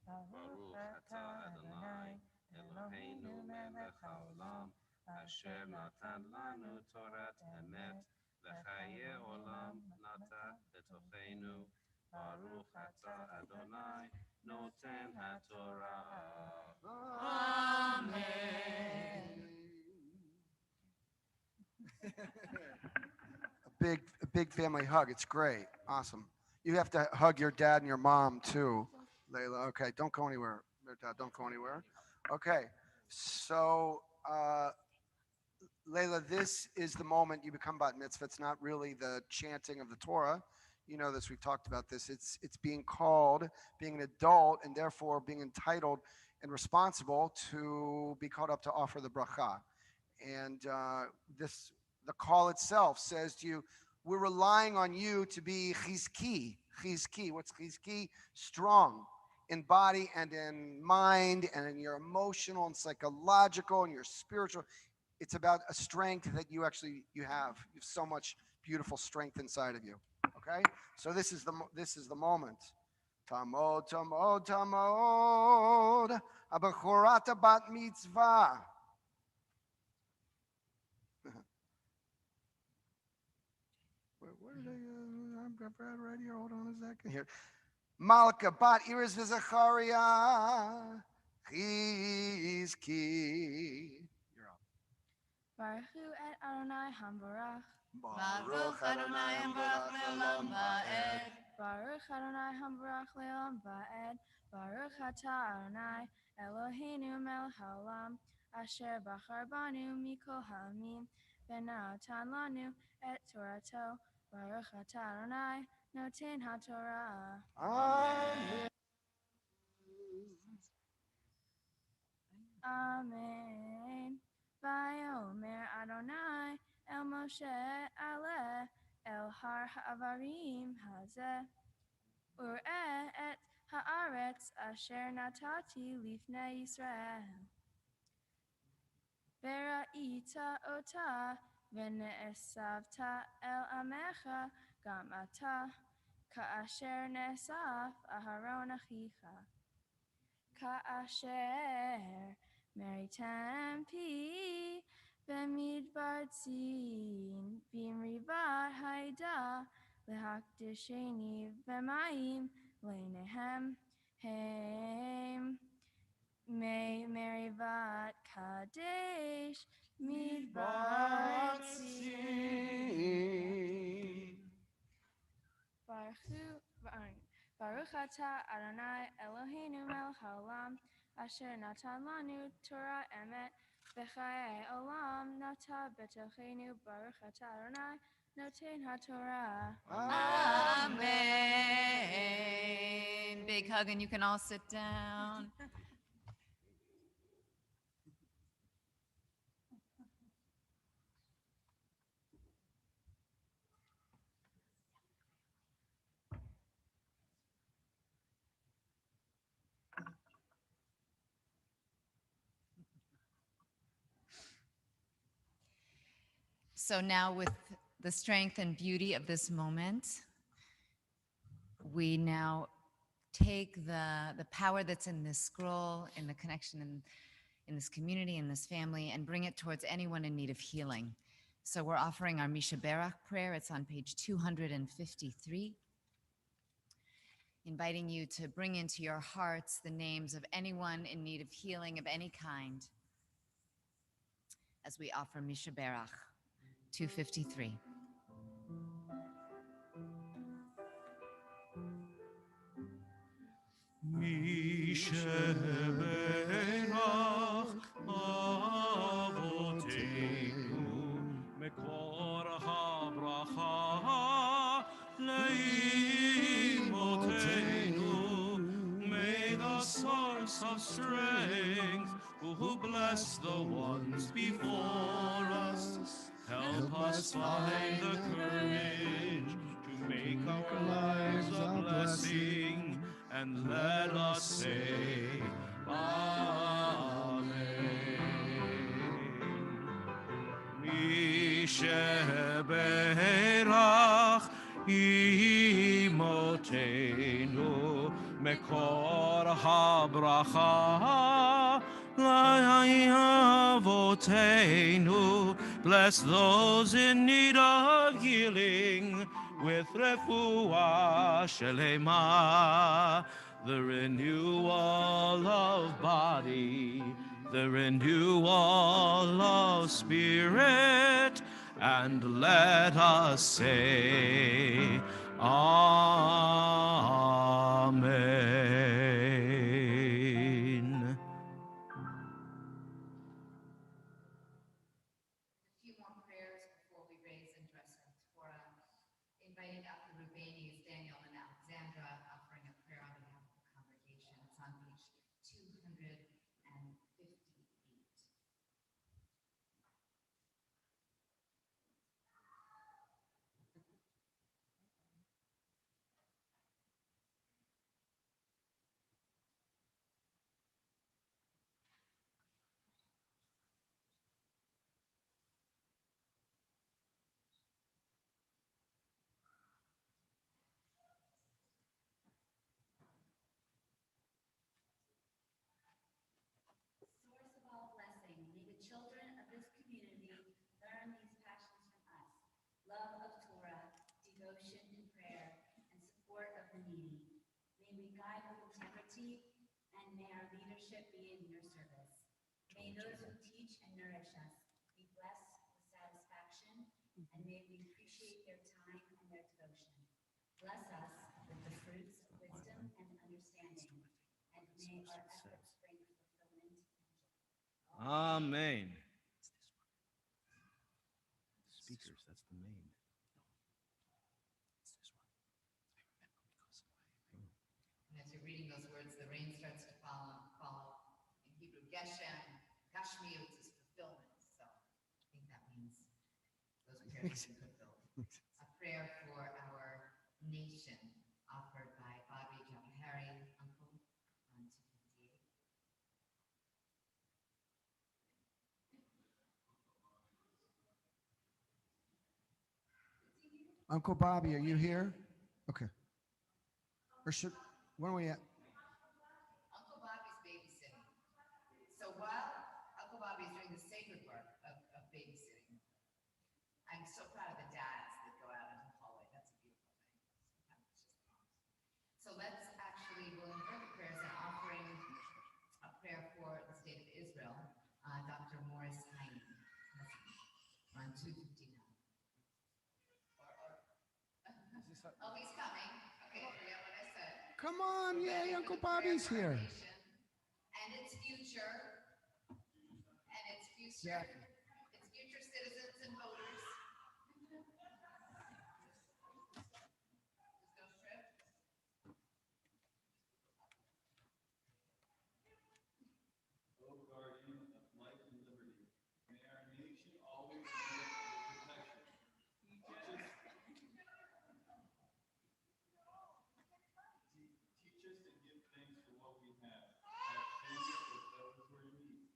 Baruch atah Adonai Eloheinu melech haolam asher natan lanu Torat emet v'chaye olam nata betochenu. Baruch atah Adonai noten haTorah. A big family hug. It's great. Awesome. You have to hug your dad and your mom too, Layla. Okay, don't go anywhere. Dad, don't go anywhere. Okay, so Layla, this is the moment you become bat mitzvah. It's not really the chanting of the Torah. You know this. We've talked about this. It's being called, being an adult, and therefore being entitled and responsible to be called up to offer the bracha. And the call itself says to you, we're relying on you to be chizki. Chizki. What's chizki? Strong in body and in mind and in your emotional and psychological and your spiritual. It's about a strength that you have. You have so much beautiful strength inside of you. Okay? So this is the moment. Tamod, tamod, tamod. Abachorata bat mitzvah. Where did I've got Brad right here. Hold on a second here. Malka bat Iris v'Zachariah. Chizki. You're up. Baruch et Adonai Hambarach. Baruch Adonai Hambarach le'olam va'ed. Baruch Adonai Hambarach le'olam va'ed. Baruch atah Adonai Eloheinu melech haolam asher bachar banu mikol ha'amim v'natan lanu et Torato. Baruch atah Adonai noten haTorah. Amen. Amen. Vayomer Adonai El Moshe aleh El har ha'avarim hazeh ur'eh et ha'aretz asher natati lifnei Yisrael vera'ita ota v'ne'esavta el amecha gam ata ka'asher ne'esaf Aharon achicha ka'asher meritem pi b'midbar tzin b'mrivat haida lehakdisheni v'mayim leinehem hem merivat kadesh midbar tzin. Baruch atah Adonai Eloheinu melech haolam asher natan lanu Torah emet v'chaye olam nata betochenu. Baruch atah Adonai noten haTorah. Amen. Big hug, and you can all sit down. So now, with the strength and beauty of this moment, we now take the power that's in this scroll, in the connection in this community, in this family, and bring it towards anyone in need of healing. So we're offering our Misha Berach prayer. It's on page 253. Inviting you to bring into your hearts the names of anyone in need of healing of any kind as we offer Misha Berach 253. Misha Berach Avotenu Mekor HaBracha Leimotenu. May the source of strength who bless the ones before us help us find the courage to make our lives a blessing, and let us say Amen. Misha Berach Imotenu Mekor HaBracha Avotenu. Bless those in need of healing with refuah shelema, the renewal of body, the renewal of spirit, and let us say Amen. A few more prayers before we raise and dress our Torah. Inviting up the Rubanis, Daniel and Alexandra, offering a prayer on behalf of the congregation. It's on page 258. Source of all blessing, may the children of this community learn these passions from us: love of Torah, devotion to prayer, and support of the needy. May we guide with integrity, and may our leadership be in your service. May those who teach and nourish us be blessed with satisfaction, and may we appreciate their time and their devotion. Bless us with the fruits of wisdom and understanding, and may our efforts bring fulfillment and joy. Amen. Speakers, that's the main. And as you're reading those words, the rain starts to fall. In Hebrew, Geshem, Gashmiut is fulfillment. So I think that means those prayers will be fulfilled. A prayer for our nation, offered by Bobby Jabahari, uncle, on 258. Uncle Bobby, are you here? Okay. Or should, where are we at? Uncle Bobby's babysitting. So while Uncle Bobby is doing the sacred work of babysitting, I'm so proud of the dads that go out into the hallway. That's a beautiful thing. Sometimes it's just moms. So let's actually, we'll invert the prayers and offering a prayer for the state of Israel, Dr. Morris Heine, on 259. Oh, he's coming. Okay, forget what I said. Come on, yay, Uncle Bobby's here. And its future, its future citizens and voters. There's no script. O guardian of life and liberty, may our nation always live with protection. Teach us to give thanks for what we have favor with those who are in need.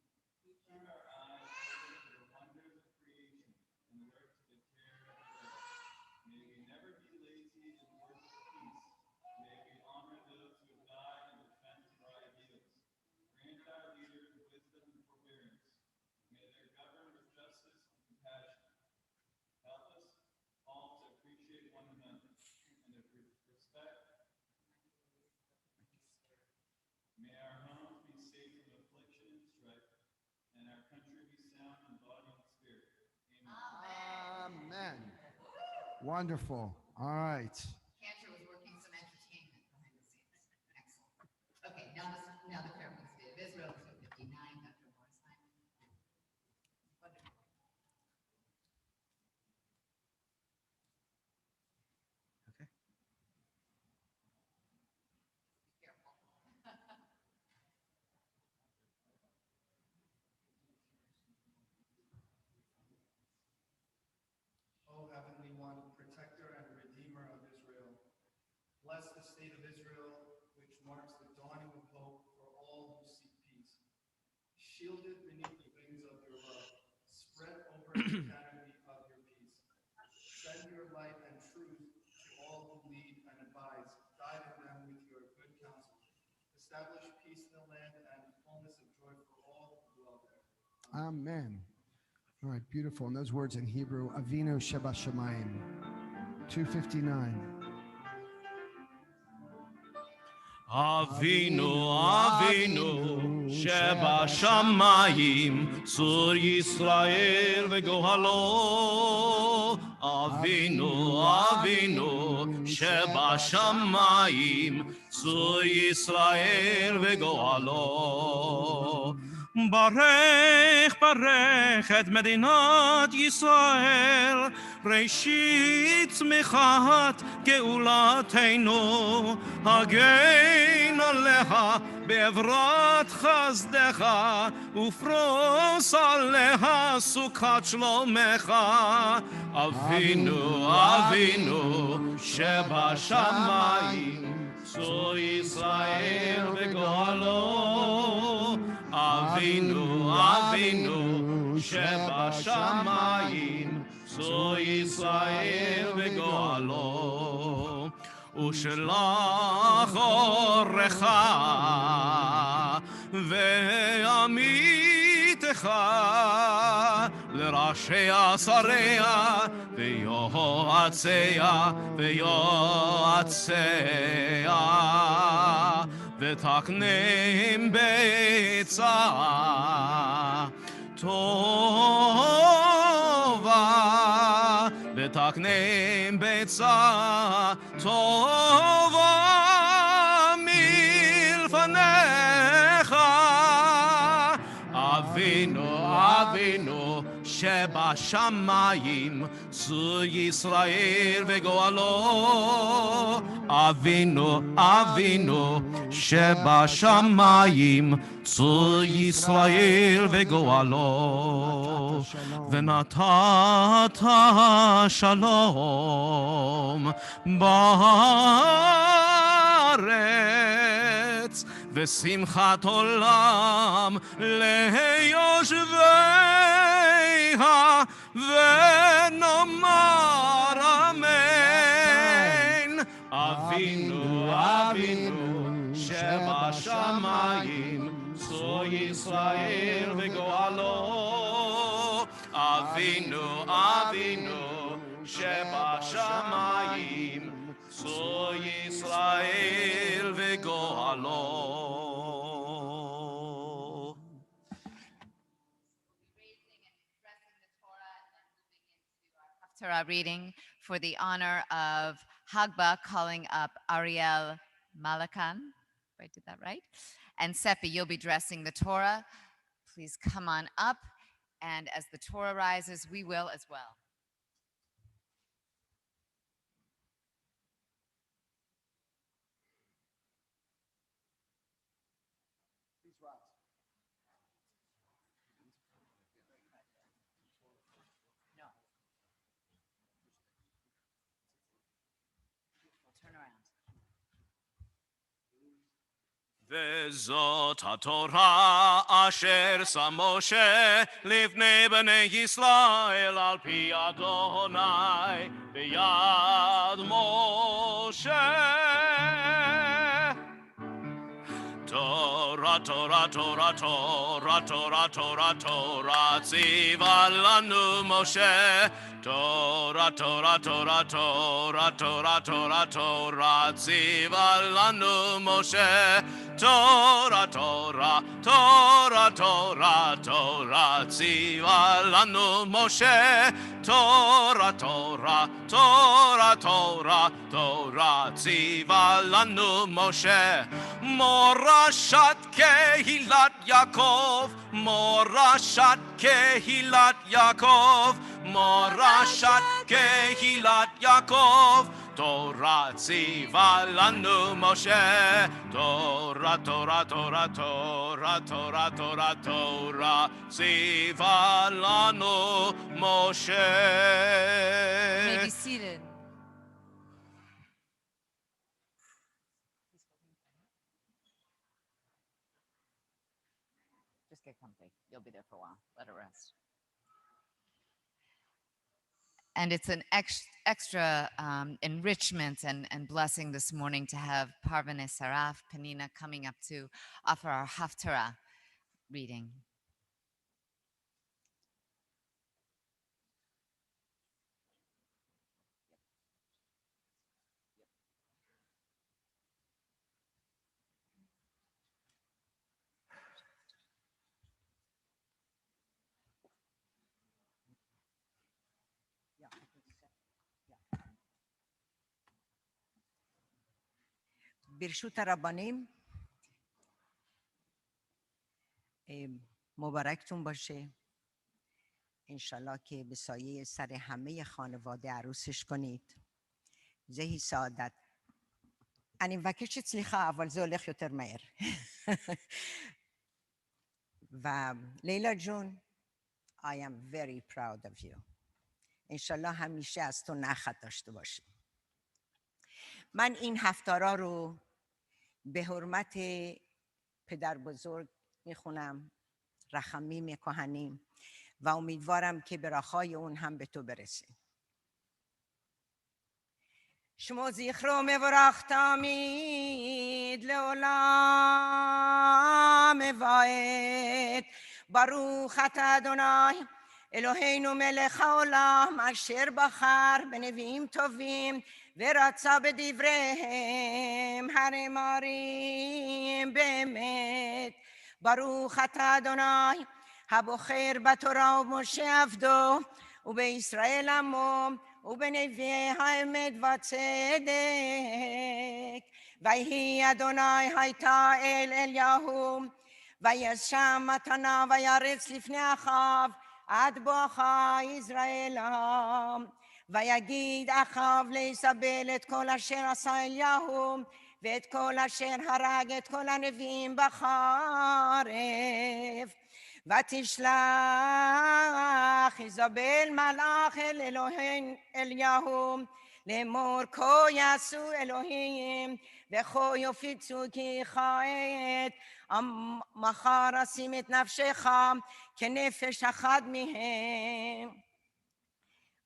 Keep our eyes open to Wonderful. All right. Cantor was working some entertainment behind the scenes. Excellent. Okay, now the prayer of the State of Israel, 259, Dr. Morris Hyman. Wonderful. Okay. Be careful. O Heavenly One, protector and redeemer of Israel, bless the state of Israel, which marks the dawning of hope for all who seek peace. Shield it beneath the wings of your love. Spread over the canopy of your peace. Send your light and truth to all who lead and advise, guiding them with your good counsel. Establish peace in the land and fullness of joy for all who dwell there. Amen. All right, beautiful. And those words in Hebrew, Avinu Sheba Shamayim, 259. Avinu, Avinu, Sheba Shamayim, Tzur Yisrael veGohalo. Avinu, Avinu, Sheba Shamayim, Tzur Yisrael veGohalo. Barech, barech et Medinat Yisrael, Reshit Mechat Geulatenu, Hagein Alecha Be'evrat Chazdecha, Ufros Aleha Sukat Shlomecha. Avinu, Avinu, Sheba Shamayim, Tzur Yisrael veGohalo. Avinu, Avinu, Sheba Shamayim, Tzur Yisrael veGohalo. Ushelach orecha ve'amitecha l'rashei asarei ve'yoatzei ותקנם בעצה טובה, ותקנם בעצה טובה מלפניך. אבינו, אבינו, שבשמיים, צור ישראל וגואלו. אבינו, אבינו, שבשמיים, צור ישראל וגואלו. ונתת שלום בארץ, ושמחת עולם ליושביה, ונאמר אמן. אבינו, אבינו, שבשמיים, צור ישראל וגואלו. אבינו, אבינו, שבשמיים, צור ישראל וגואלו. Torah reading for the honor of Hagba, calling up Ariel Malakan. I did that right? And Seppi, you'll be dressing the Torah. Please come on up. And as the Torah rises, we will as well. וזאת התורה אשר שם משה לפני בני ישראל על פי אדוני ביד משה. תורה, תורה, תורה, תורה, תורה, תורה, תורה, ציווה לנו משה. תורה, תורה, תורה, תורה, תורה, תורה, תורה, ציווה לנו משה. תורה, תורה, תורה, תורה, תורה, ציווה לנו משה. Torah, Torah, Torah, Torah, Torah, ציווה לנו משה, מורשת קהילת יעקב, מורשת קהילת יעקב, מורשת קהילת יעקב, תורה ציווה לנו משה, תורה, תורה, תורה, תורה, תורה, תורה, תורה, ציווה לנו משה. You may be seated. Just get comfy. You'll be there for a while. Let it rest. And it's an extra enrichment and blessing this morning to have Parvane Saraf, Penina, coming up to offer our Haftarah reading. ברשות הרבנים, مبارکتون باشه. انشالله که به سایه سر همه خانواده عروسش کنید. زهی سعادت. אני מבקשת סליחה, אבל זה הולך יותר מהר. ולילה ג'ון, I am very proud of you. انشالله همیشه از تو نخط داشته باشی. من این هفتارا رو به حرمت پدر بزرگ میخونم، رحمیم کهنیم، و امیدوارم که براخای اون هم به تو برسه. شما زیخرو מבורך תמיד לעולם ועד. ברוך אתה אדוני אלוהינו מלך העולם אשר בחר בנביאים טובים ורצה בדבריהם הנאמרים באמת. ברוך אתה אדוני הבוחר בתורה ובמשה עבדו ובישראל עמו ובנביאי האמת והצדק. ויהי אדוני הייתה אל אליהו וישם מתנה וירץ לפני אחיו עד בואכה יזרעאלה. ויגיד אחיו ליזבל את כל אשר עשה אליהו ואת כל אשר הרג את כל הנביאים בחרב. ותשלח איזבל מלאך אל אליהו לאמור כה יעשו אלוהים וכה יפיצו כי כעת מחר אשים את נפשך כנפש אחד מהם.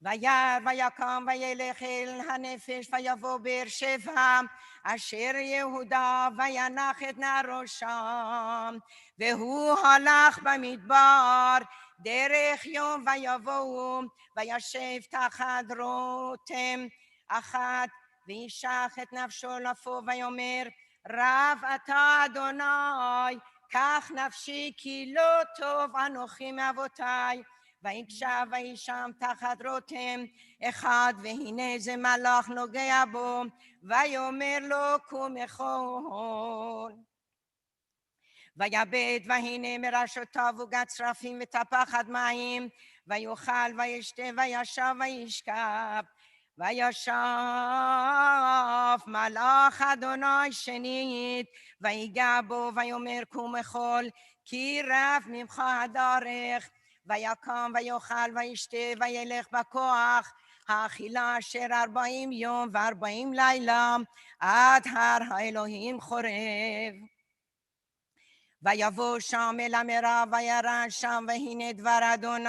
וירא ויקם וילך אל הנפש ויבוא באר שבע אשר יהודה וינח את נערו שם. והוא הלך במדבר דרך יום ויבוא וישב תחת רותם אחת וישח את נפשו לפו ויאמר רב אתה אדוני קח נפשי כי לא טוב אנוכי מאבותיי. ויקשב וישם תחת רותם אחד והנה זה מלאך נוגע בו ויאמר לו קום אכול. ויבט והנה מראשותיו עוגת צרפים וטפחת מים ויאכל וישתה וישב וישכב. וישב מלאך אדוני שנית ויגע בו ויאמר קום אכול כי רב ממך הדרך. ויקם ויאכל וישתה וילך בכוח האכילה אשר 40 יום ו40 לילה עד הר האלוהים חורב. ויבוא שם אל המרב וירא שם והנה דבר אדוני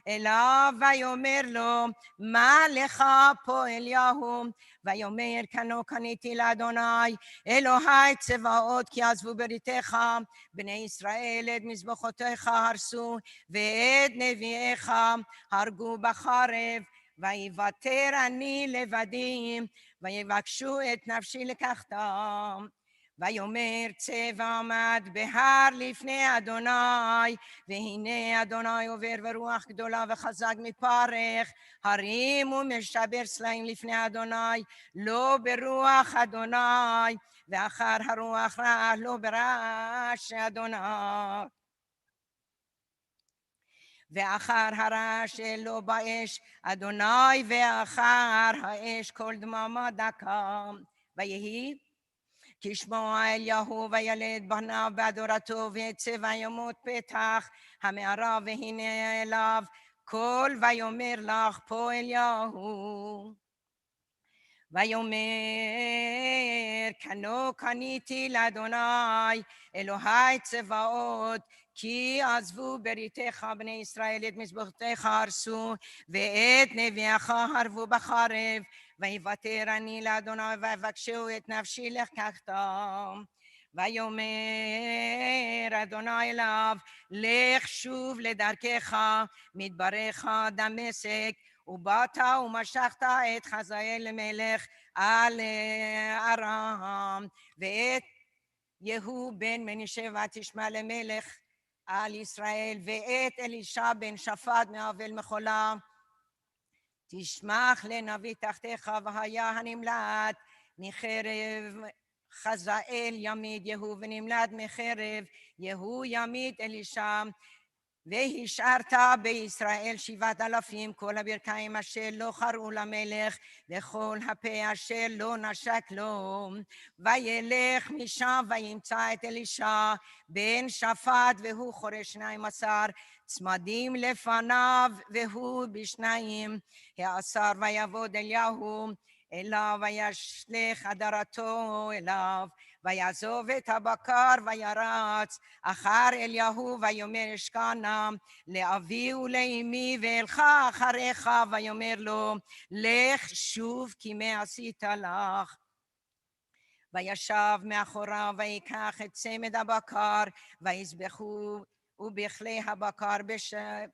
אליו ויאמר לו מה לך פה אליהו. ויאמר כנו קניתי לאדוני אלוהי צבאות כי עזבו בריתך בני ישראל את מזבחותיך הרסו ואת נביאיך הרגו בחרב. ויוותר אני לבדי ויבקשו את נפשי לקחתם. ויאמר צא ועמד בהר לפני אדוני, והנה אדוני עובר ברוח גדולה וחזק מפרך, הרים ומשבר סלעים לפני אדוני, לא ברוח אדוני, ואחר הרוח רע, לא ברעש אדוני. ואחר הרעש לא באש אדוני, ואחר האש כל דממה דקה. ויהי כשמוע אליהו וילד בניו באדורתו, ויצא וימות פתח המערה, והנה אליו קול ויאמר לך פה אליהו. ויאמר כנו קניתי לאדוני אלוהי צבאות, כי עזבו בריתך בני ישראל, את מזבחותיך הרסו, ואת נביאך הרבו בחרב. ויוותר אני לאדוני ויבקשו את נפשי לקחתם. ויאמר אדוני אליו, לך שוב לדרכך מדבריך דמשק, ובאת ומשכת את חזאל למלך על ארם, ואת יהוא בן מנשה ותשמע למלך על ישראל, ואת אלישע בן שפט מאבל מחולה תשמח לנביא תחתיך. והיה הנמלט מחרב חזאל ימיד יהוא, ונמלט מחרב יהוא ימיד אלישע. והשארת בישראל 7,000 כל הברכיים אשר לא קראו למלך, וכל הפה אשר לא נשק לו. וילך משם וימצא את אלישע בן שפט, והוא חורש 12 צמדים לפניו, והוא בשניים העשר. ויעבוד אליהו אליו וישלך הדרתו אליו, ויעזוב את הבקר וירץ אחר אליהו, ויאמר אשכנה לאבי ולאמי ואלך אחריך. ויאמר לו, לך שוב כי מה עשית לך. וישב מאחוריו ויקח את צמד הבקר ויזבחו ובכלי הבקר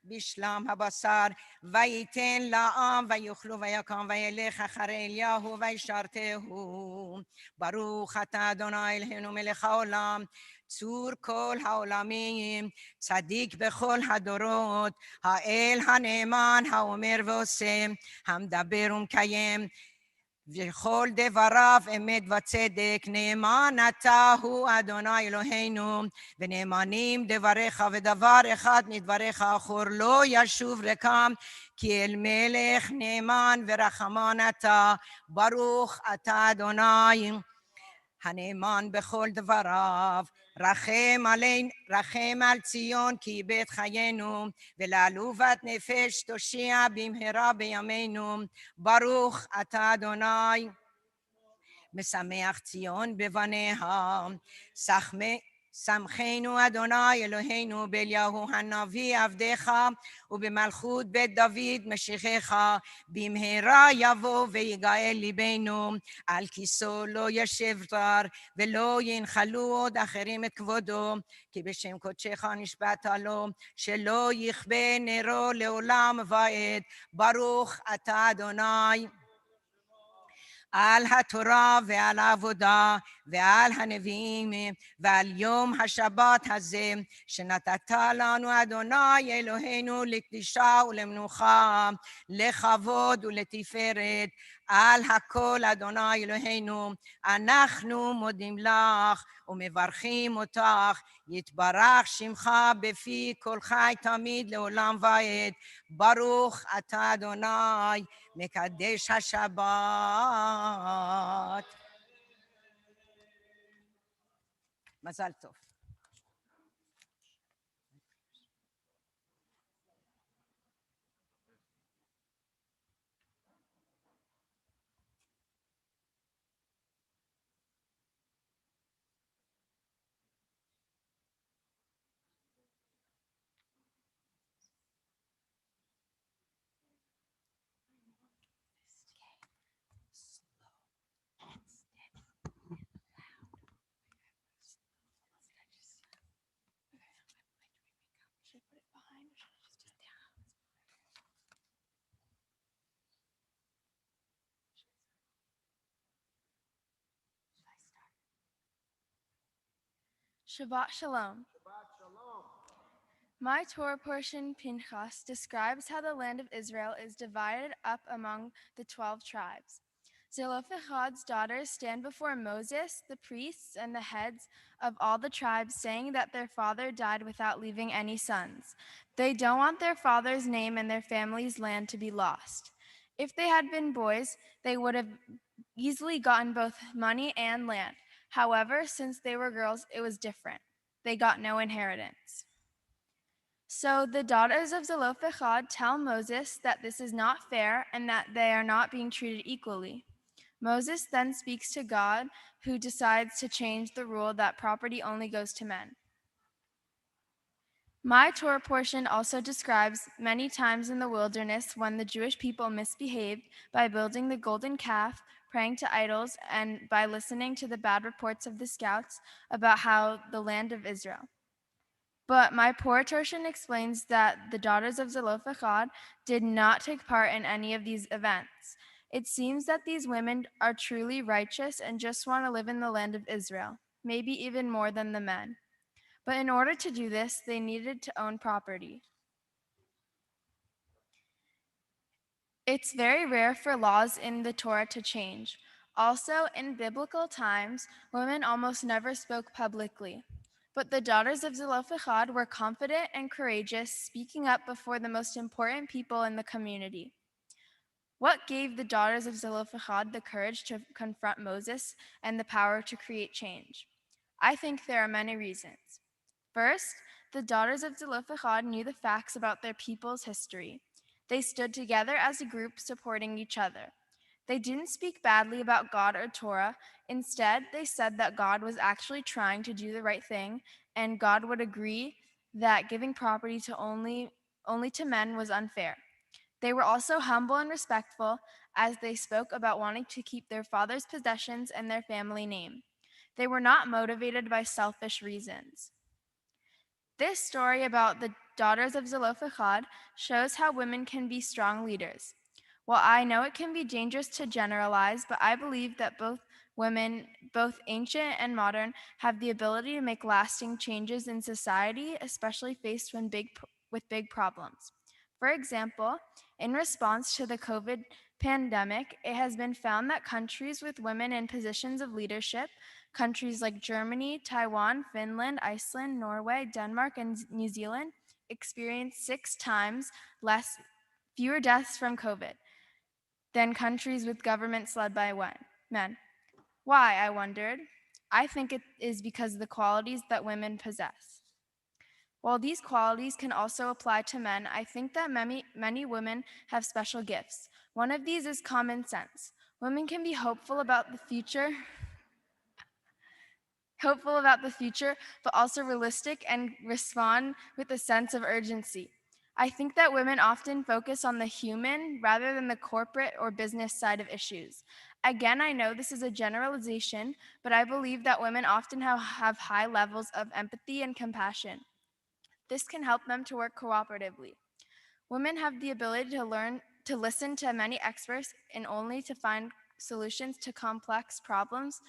בשלם הבשר, וייתן לעם ויאכלו. ויקם וילך אחרי אליהו וישרתהו. ברוך אתה אדוני אלוהינו מלך העולם, צור כל העולמים, צדיק בכל הדורות, האל הנאמן האומר ועושה, המדבר ומקיים וכל דבריו אמת וצדק. נאמן אתה הוא אדוני אלוהינו, ונאמנים דבריך, ודבר אחד מדבריך אחור לא ישוב ריקם, כי אל מלך נאמן ורחמן אתה. ברוך אתה אדוני הנאמן בכל דבריו. רחם על ציון כי איבד חיינו, ולעלובת נפש תושיע במהרה בימינו. ברוך אתה אדוני משמח ציון בבניה. שמחנו אדוני אלוהינו באליהו הנביא עבדך, ובמלכות בית דוד משיחך. במהרה יבוא ויגאל ליבנו, על כיסו לא ישב זר, ולא ינחלו עוד אחרים את כבודו. כי בשם קודשך נשבעת לו, שלא יכבה נרו לעולם ועד. ברוך אתה אדוני על התורה ועל העבודה ועל הנביאים ועל יום השבת הזה, שנתת לנו אדוני אלוהינו לקדישה ולמנוחה, לכבוד ולתפארת. על הכל אדוני אלוהינו אנחנו מודים לך ומברכים אותך. יתברך שמך בפי כל חי תמיד לעולם ועד. ברוך אתה אדוני מקדש השבת. מזל טוב. Shabbat Shalom. My Torah portion, Pinchas, describes how the land of Israel is divided up among the 12 tribes. Zelophehad's daughters stand before Moses, the priests, and the heads of all the tribes, saying that their father died without leaving any sons. They don't want their father's name and their family's land to be lost. If they had been boys, they would have easily gotten both money and land. However, since they were girls, it was different. They got no inheritance. So the daughters of Zelophehad tell Moses that this is not fair and that they are not being treated equally. Moses then speaks to God, who decides to change the rule that property only goes to men. My Torah portion also describes many times in the wilderness when the Jewish people misbehaved by building the golden calf, praying to idols, and by listening to the bad reports of the scouts about how the land of Israel. But my portion explains that the daughters of Zelophehad did not take part in any of these events. It seems that these women are truly righteous and just want to live in the land of Israel, maybe even more than the men. But in order to do this, they needed to own property. It's very rare for laws in the Torah to change. Also, in biblical times, women almost never spoke publicly. But the daughters of Zelophehad were confident and courageous, speaking up before the most important people in the community. What gave the daughters of Zelophehad the courage to confront Moses and the power to create change? I think there are many reasons. First, the daughters of Zelophehad knew the facts about their people's history. They stood together as a group supporting each other. They didn't speak badly about God or Torah. Instead, they said that God was actually trying to do the right thing, and God would agree that giving property to only to men was unfair. They were also humble and respectful as they spoke about wanting to keep their father's possessions and their family name. They were not motivated by selfish reasons. This story about the daughters of Zelophehad shows how women can be strong leaders. While I know it can be dangerous to generalize, but I believe that both women, both ancient and modern, have the ability to make lasting changes in society, especially faced with big problems. For example, in response to the COVID pandemic, it has been found that countries with women in positions of leadership, countries like Germany, Taiwan, Finland, Iceland, Norway, Denmark, and New Zealand, experience 6 times fewer deaths from COVID than countries with governments led by men. Why, I wondered. I think it is because of the qualities that women possess. While these qualities can also apply to men, I think that many women have special gifts. One of these is common sense. Women can be hopeful about the future, but also realistic and respond with a sense of urgency. I think that women often focus on the human rather than the corporate or business side of issues. Again, I know this is a generalization, but I believe that women often have high levels of empathy and compassion. This can help them to work cooperatively. Women have the ability to listen to many experts and only to find solutions to complex problems.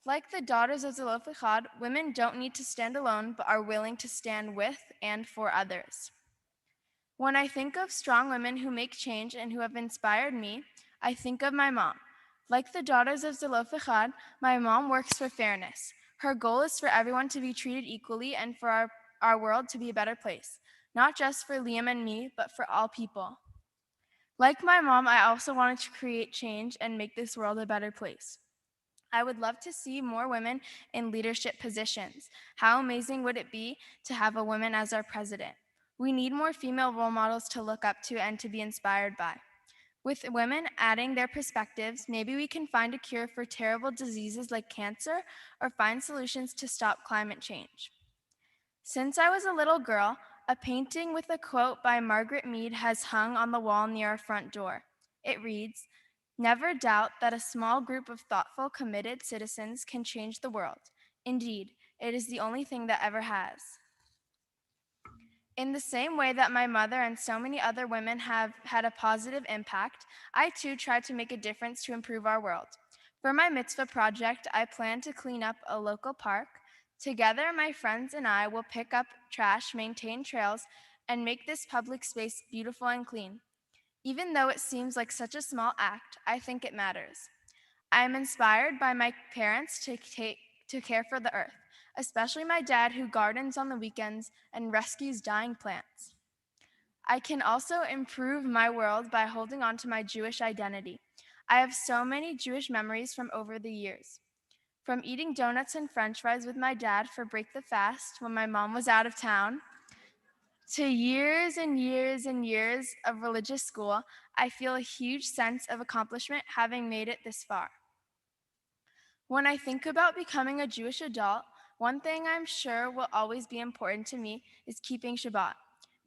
Like the daughters of Zelophehad, women don't need to stand alone, but are willing to stand with and for others. When I think of strong women who make change and who have inspired me, I think of my mom. Like the daughters of Zelophehad, my mom works for fairness. Her goal is for everyone to be treated equally and for our world to be a better place, not just for Liam and me, but for all people. Like my mom, I also wanted to create change and make this world a better place. I would love to see more women in leadership positions. How amazing would it be to have a woman as our president? We need more female role models to look up to and to be inspired by. With women adding their perspectives, maybe we can find a cure for terrible diseases like cancer or find solutions to stop climate change. Since I was a little girl, a painting with a quote by Margaret Mead has hung on the wall near our front door. It reads, "Never doubt that a small group of thoughtful, committed citizens can change the world. Indeed, it is the only thing that ever has." In the same way that my mother and so many other women have had a positive impact, I too tried to make a difference to improve our world. For my mitzvah project, I plan to clean up a local park, Together, my friends and I will pick up trash, maintain trails, and make this public space beautiful and clean. Even though it seems like such a small act, I think it matters. I am inspired by my parents to care for the earth, especially my dad who gardens on the weekends and rescues dying plants. I can also improve my world by holding on to my Jewish identity. I have so many Jewish memories from over the years. From eating donuts and french fries with my dad for break the fast when my mom was out of town, to years and years and years of religious school, I feel a huge sense of accomplishment having made it this far. When I think about becoming a Jewish adult, one thing I'm sure will always be important to me is keeping Shabbat.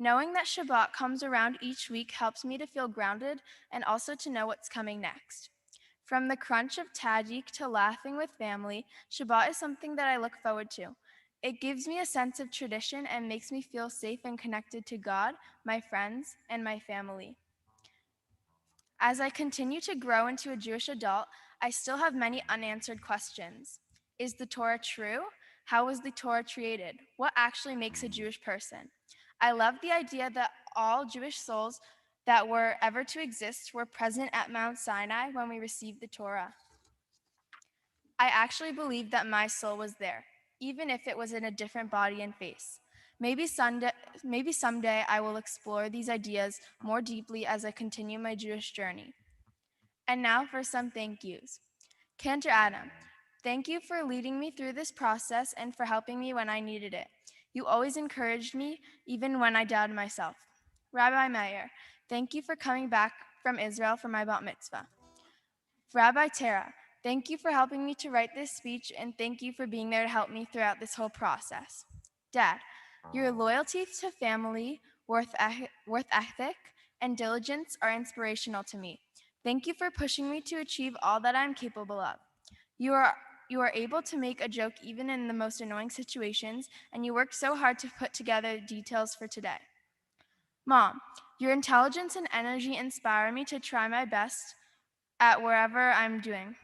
Knowing that Shabbat comes around each week helps me to feel grounded and also to know what's coming next. From the crunch of Tajik to laughing with family, Shabbat is something that I look forward to. It gives me a sense of tradition and makes me feel safe and connected to God, my friends, and my family. As I continue to grow into a Jewish adult, I still have many unanswered questions. Is the Torah true? How was the Torah created? What actually makes a Jewish person? I love the idea that all Jewish souls that were ever to exist were present at Mount Sinai when we received the Torah. I actually believe that my soul was there, even if it was in a different body and face. Maybe someday I will explore these ideas more deeply as I continue my Jewish journey. And now for some thank yous. Cantor Adam, thank you for leading me through this process and for helping me when I needed it. You always encouraged me, even when I doubted myself. Rabbi Meir, thank you for coming back from Israel for my bat mitzvah. Rabbi Tara, thank you for helping me to write this speech, and thank you for being there to help me throughout this whole process. Dad, your loyalty to family, worth ethic, and diligence are inspirational to me. Thank you for pushing me to achieve all that I'm capable of. You are able to make a joke even in the most annoying situations, and you worked so hard to put together details for today. Mom, your intelligence and energy inspire me to try my best at wherever I'm doing.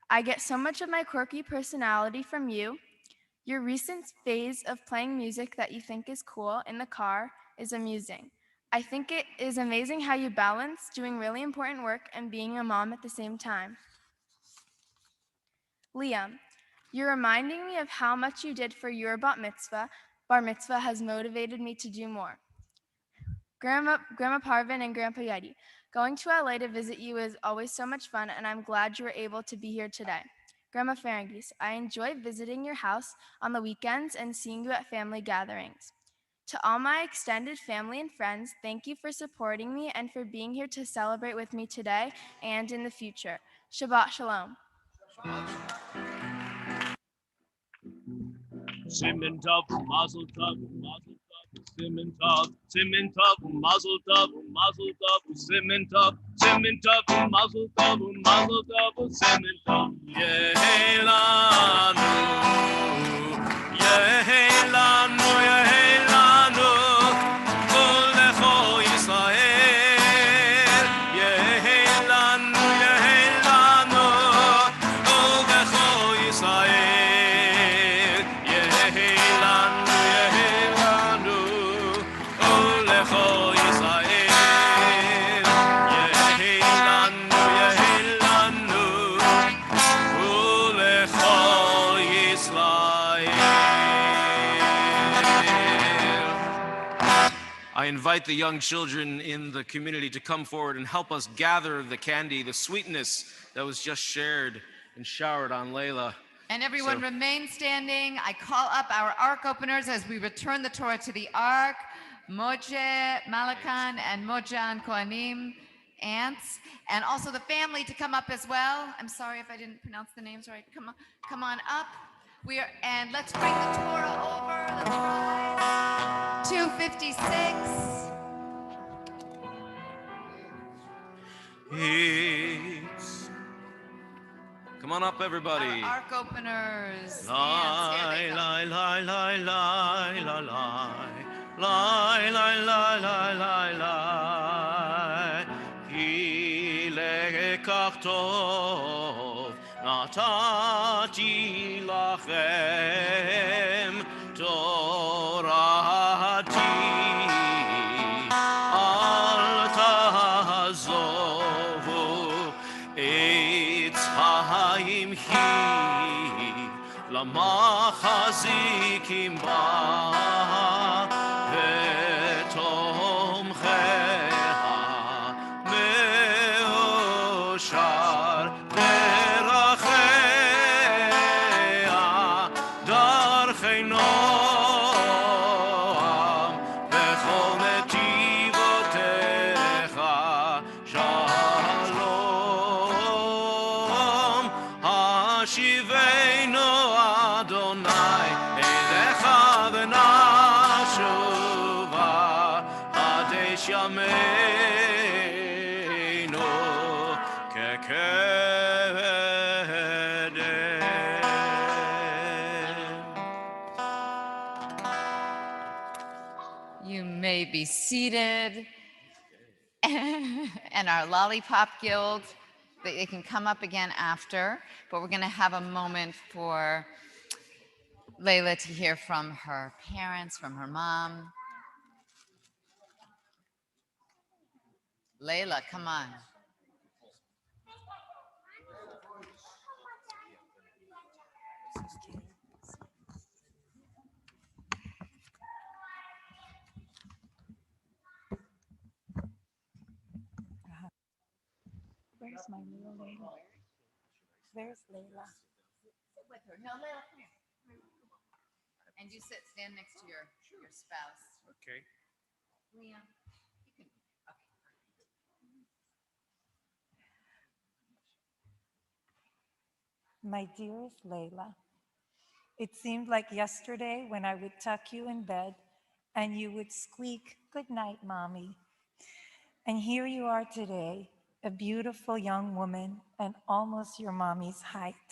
I get so much of my quirky personality from you. Your recent phase of playing music that you think is cool in the car is amusing. I think it is amazing how you balance doing really important work and being a mom at the same time. Liam, you're reminding me of how much you did for your bar mitzvah has motivated me to do more. Grandma Parvin and Grandpa Yeti, going to LA to visit you is always so much fun, and I'm glad you were able to be here today. Grandma Ferengis, I enjoy visiting your house on the weekends and seeing you at family gatherings. To all my extended family and friends, thank you for supporting me and for being here to celebrate with me today and in the future. Shabbat Shalom. Simmen tov, mazel tov, mazel tov, simmen tov, mazel tov, simmen tov, mazel tov, simmen tov. Yehelanu, yehelanu, yehelanu, kolecho Yisrael. Yehelanu, yehelanu, kolecho Yisrael. I invite the young children in the community to come forward and help us gather the candy, the sweetness that was just shared and showered on Layla. And everyone remain standing. I call up our ark openers as we return the Torah to the ark. Moshe, Malakan, and Mojan Kohanim, aunts, and also the family to come up as well. I'm sorry if I didn't pronounce the names right. Come on up. And let's bring the Torah over. Let's rise. 256. Come on up, everybody. Our ark openers. Lie, lie, lie, lie, lie, lie, lie. Lie, lie, lie, lie, lie, lie. Ki lekach tov natati lachem. מחזיקים בה ותומכיה מאושר דרכיה דרכי נועם בכל נתיבותיך שלום השיבנו אדוני אליך ונשובה עד איש ימינו You may be seated. And our Lollipop Guild, they can come up again after, but we're going to have a moment for Layla to hear from her parents, from her mom. Layla, come on. Where's my little Layla? Where's Layla? Sit with her. No, Layla, come here. And you stand next to your spouse. Okay. Liam, you can, okay. My dearest Layla, it seemed like yesterday when I would tuck you in bed and you would squeak, "Good night, Mommy." And here you are today, a beautiful young woman and almost your mommy's height.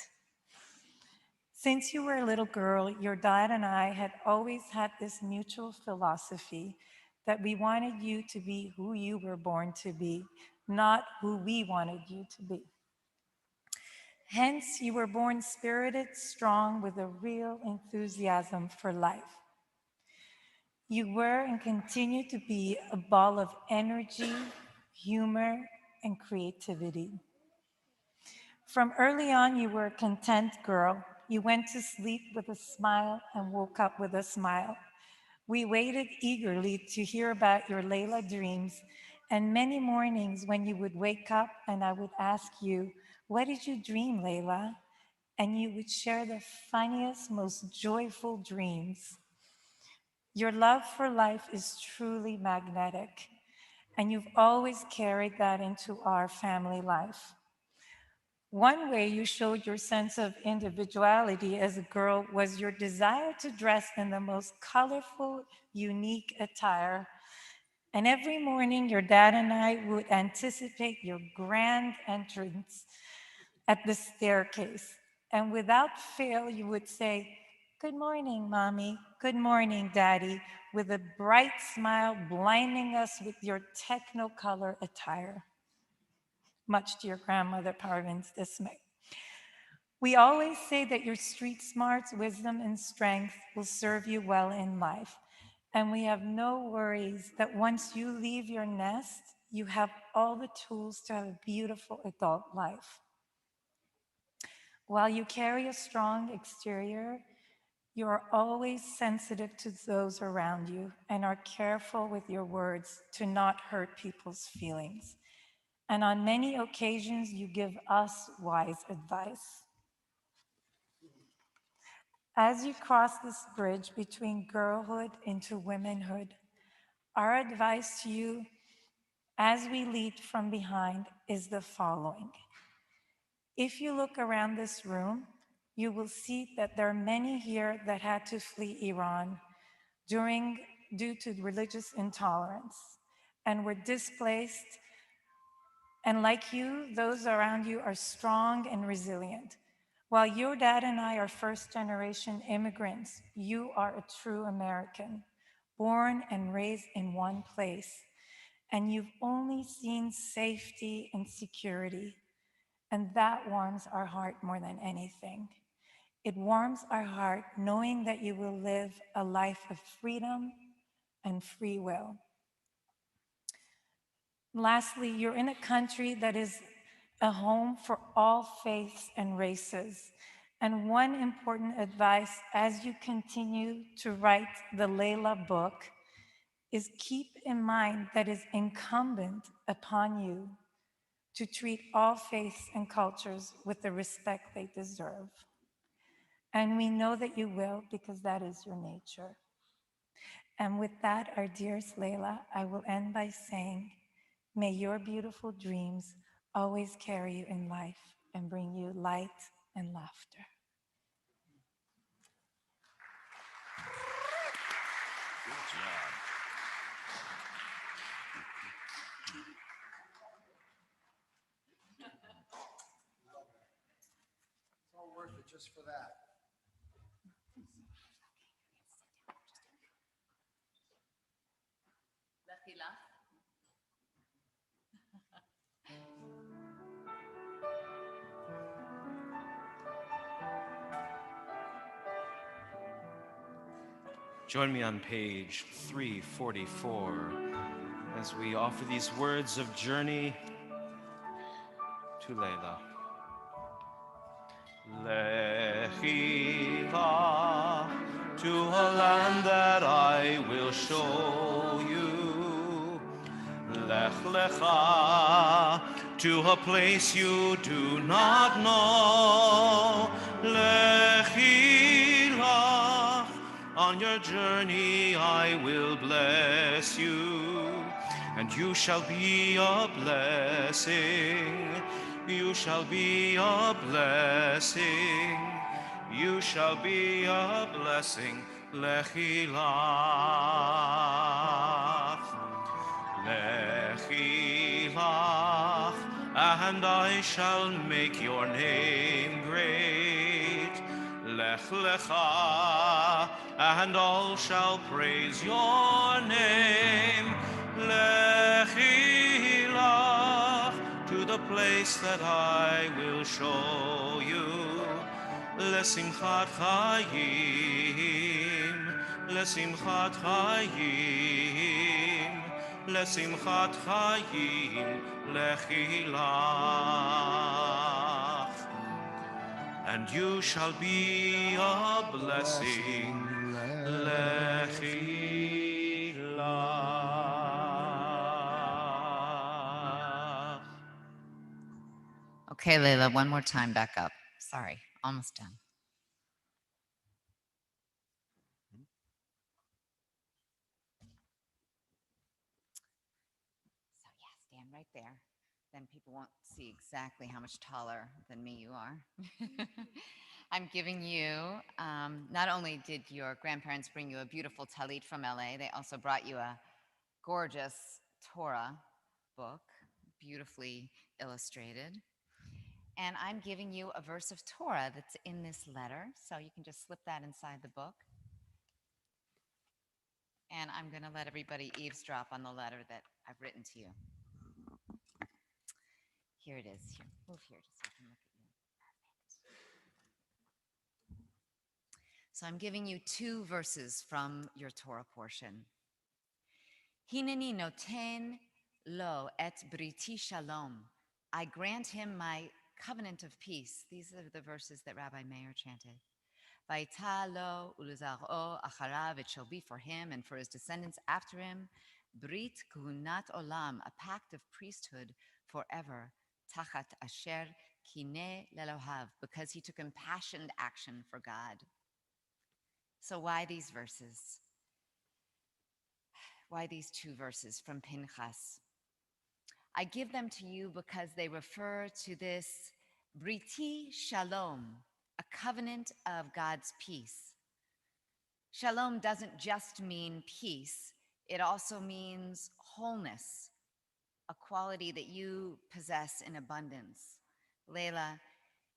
Since you were a little girl, your dad and I had always had this mutual philosophy that we wanted you to be who you were born to be, not who we wanted you to be. Hence, you were born spirited, strong, with a real enthusiasm for life. You were and continue to be a ball of energy, humor, and creativity. From early on, you were a content girl. You went to sleep with a smile and woke up with a smile. We waited eagerly to hear about your Layla dreams, and many mornings when you would wake up and I would ask you, "What did you dream, Layla?" And you would share the funniest, most joyful dreams. Your love for life is truly magnetic, and you've always carried that into our family life. One way you showed your sense of individuality as a girl was your desire to dress in the most colorful, unique attire. And every morning, your dad and I would anticipate your grand entrance at the staircase. And without fail, you would say, "Good morning, Mommy. Good morning, Daddy," with a bright smile blinding us with your technicolor attire, much to your grandmother Parvin's dismay. We always say that your street smarts, wisdom, and strength will serve you well in life. And we have no worries that once you leave your nest, you have all the tools to have a beautiful adult life. While you carry a strong exterior, you are always sensitive to those around you and are careful with your words to not hurt people's feelings. And on many occasions, you give us wise advice. As you cross this bridge between girlhood into womanhood, our advice to you as we lead from behind is the following. If you look around this room, you will see that there are many here that had to flee Iran due to religious intolerance and were displaced. And like you, those around you are strong and resilient. While your dad and I are first-generation immigrants, you are a true American, born and raised in one place, and you've only seen safety and security, and that warms our heart more than anything. It warms our heart knowing that you will live a life of freedom and free will. Lastly, you're in a country that is a home for all faiths and races, And one important advice as you continue to write the Layla book is keep in mind that it's incumbent upon you to treat all faiths and cultures with the respect they deserve. And we know that you will because that is your nature. And with that, our dearest Layla, I will end by saying, may your beautiful dreams always carry you in life and bring you light and laughter. Good job. It's all worth it just for that. Join me on page 344 as we offer these words of journey to Layla. Lechi la, to a land that I will show you. Lech lecha, to a place you do not know. Lechi la, on your journey I will bless you, and you shall be a blessing. You shall be a blessing. You shall be a blessing. Lechi lach. Lechi lach. And I shall make your name great. Lech lecha. And all shall praise your name. Lechi lach, to the place that I will show you. Lesimchat chayim, lesimchat chayim, lesimchat chayim, lechi lach. And you shall be a blessing, lechi lach. Okay, Layla, one more time, back up. Sorry, almost done. So yeah, stand right there. Then people won't see exactly how much taller than me you are. I'm giving you, not only did your grandparents bring you a beautiful talit from LA, they also brought you a gorgeous Torah book, beautifully illustrated. And I'm giving you a verse of Torah that's in this letter, so you can just slip that inside the book. And I'm going to let everybody eavesdrop on the letter that I've written to you. Here it is. Here, move here just so I can look at you. Perfect. So I'm giving you two verses from your Torah portion. Hineni noten lo et briti shalom. I grant him my covenant of peace. These are the verses that Rabbi Meir chanted. Vayita lo uluzaro acharav, it shall be for him and for his descendants after him. Brit kuhunat olam, a pact of priesthood forever. Tachat asher kine lelohav, because he took impassioned action for God. So why these verses? Why these two verses from Pinchas? I give them to you because they refer to this Briti Shalom, a covenant of God's peace. Shalom doesn't just mean peace, it also means wholeness, a quality that you possess in abundance. Layla,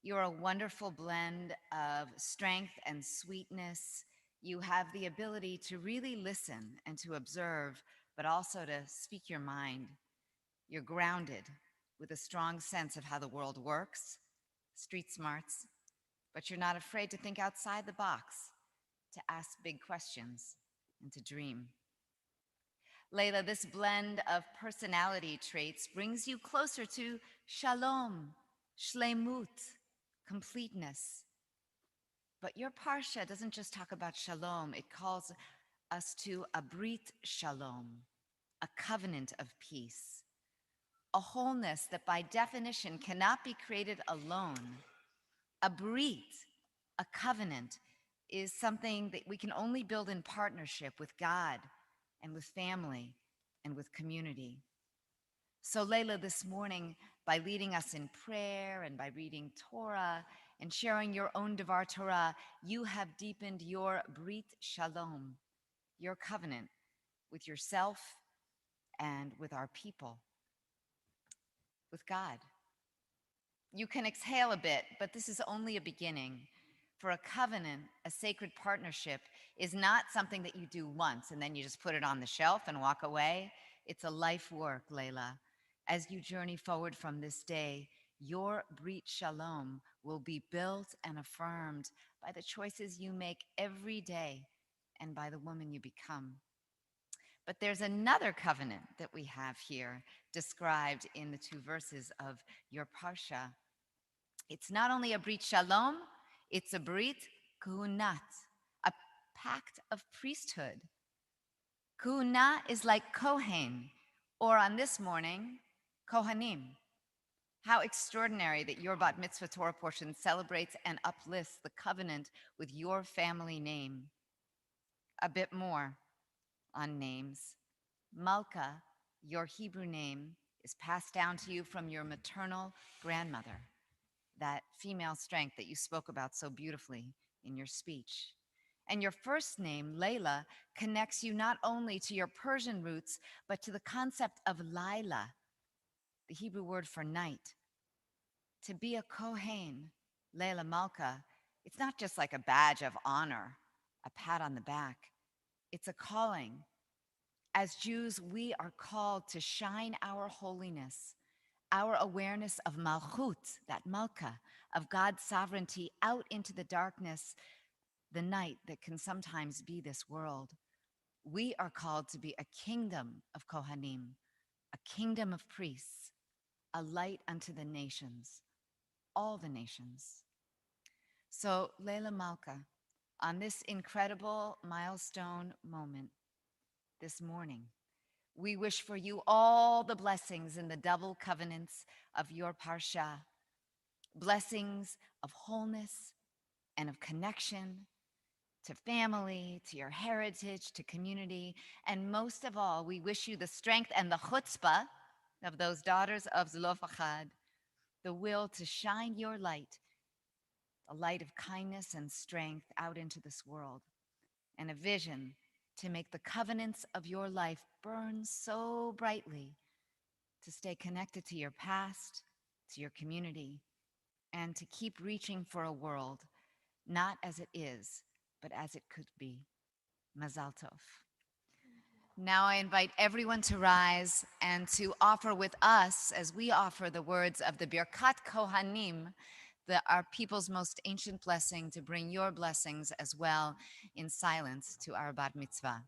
you're a wonderful blend of strength and sweetness. You have the ability to really listen and to observe, but also to speak your mind. You're grounded with a strong sense of how the world works, street smarts, but you're not afraid to think outside the box, to ask big questions, and to dream. Layla, this blend of personality traits brings you closer to shalom, shlemut, completeness. But your parsha doesn't just talk about shalom, it calls us to a brit shalom, a covenant of peace, a wholeness that by definition cannot be created alone. A brit, a covenant, is something that we can only build in partnership with God and with family and with community. So Layla, this morning, by leading us in prayer and by reading Torah and sharing your own Devar Torah, you have deepened your Brit Shalom, your covenant with yourself and with our people, with God. You can exhale a bit, but this is only a beginning. For a covenant, a sacred partnership, is not something that you do once and then you just put it on the shelf and walk away. It's a life work, Layla. As you journey forward from this day, your Brit Shalom will be built and affirmed by the choices you make every day and by the woman you become. But there's another covenant that we have here described in the 2 verses of your Parsha. It's not only a Brit Shalom, it's a Brit Kohunat, a pact of priesthood. Kohuna is like Kohen, or on this morning, Kohanim. How extraordinary that your Bat Mitzvah Torah portion celebrates and uplifts the covenant with your family name. A bit more on names. Malka, your Hebrew name, is passed down to you from your maternal grandmother, that female strength that you spoke about so beautifully in your speech. And your first name, Layla, connects you not only to your Persian roots, but to the concept of Laila, the Hebrew word for night. To be a Kohen, Layla Malka, it's not just like a badge of honor, a pat on the back. It's a calling. As Jews, we are called to shine our holiness, our awareness of Malchut, that Malka, of God's sovereignty, out into the darkness, the night that can sometimes be this world. We are called to be a kingdom of Kohanim, a kingdom of priests, a light unto the nations, all the nations. So, Layla Malka, on this incredible milestone moment this morning, we wish for you all the blessings in the double covenants of your Parsha, blessings of wholeness and of connection to family, to your heritage, to community, and most of all, we wish you the strength and the chutzpah of those daughters of Zelophehad, the will to shine your light, a light of kindness and strength out into this world, and a vision to make the covenants of your life burn so brightly, to stay connected to your past, to your community, and to keep reaching for a world, not as it is, but as it could be. Mazal tov. Now I invite everyone to rise and to offer with us, as we offer the words of the Birkat Kohanim, our people's most ancient blessing, to bring your blessings as well in silence to our Bat Mitzvah.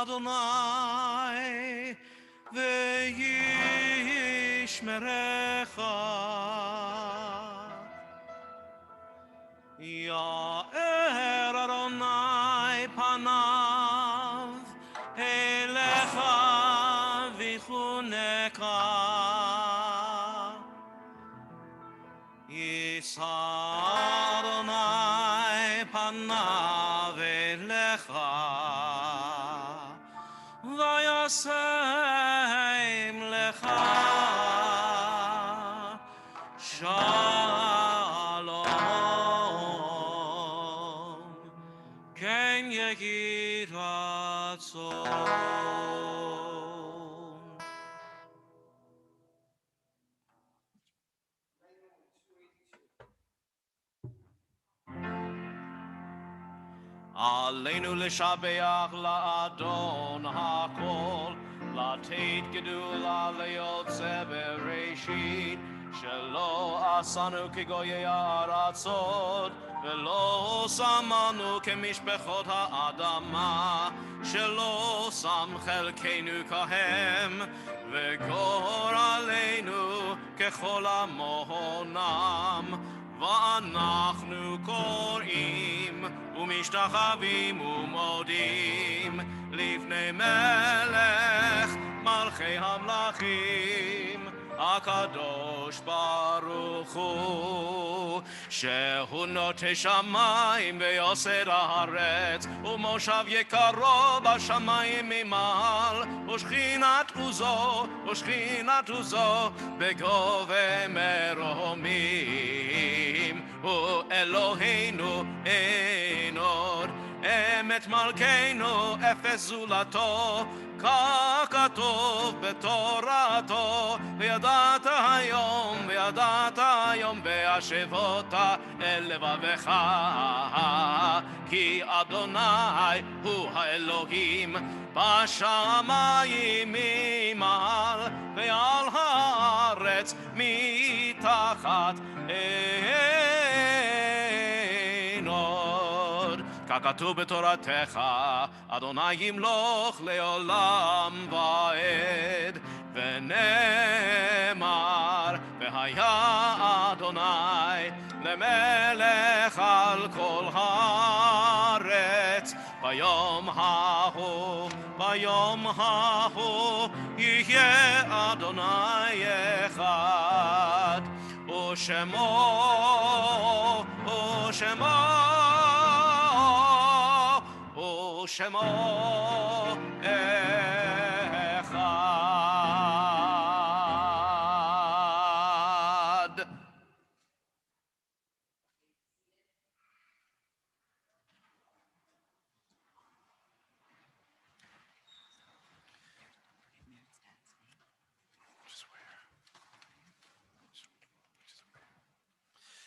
Adonai ve'yishmerecha Ya'er Adonai panav elecha v'chuneka Yisa Adonai panav elecha vayasem lecha shalom ken yehi ratzon. Aleinu l'shabeach la'adon ha'kol, la'teit gedula le'yotze bereshit, שלא עשנו כגויי הארצות, ולא שמנו כמשפחות האדמה, שלא שם חלקנו כהם, וגורלנו ככל המונם. ואנחנו קוראים ומשתחווים ומודים לפני מלך מלכי המלכים, הקדוש ברוך הוא, שהוא נוטה שמיים ויוסד הארץ, ומושב יקרו בשמיים ממעל, ושכינת עוזו בגובה מרומים. הוא אלוהינו אין עוד, אמת מלכנו אפס זולתו, ככתוב בתורתו, וידעת היום והשבות אל לבבך, כי אדוני הוא האלוהים בשמיים ממעל, ועל הארץ מתחת אין עוד. ככתוב בתורתך, אדוני ימלוך לעולם ועד, ונאמר, והיה אדוני למלך על כל הארץ. ביום ההוא יהיה אדוני אחד, ושמו אחד.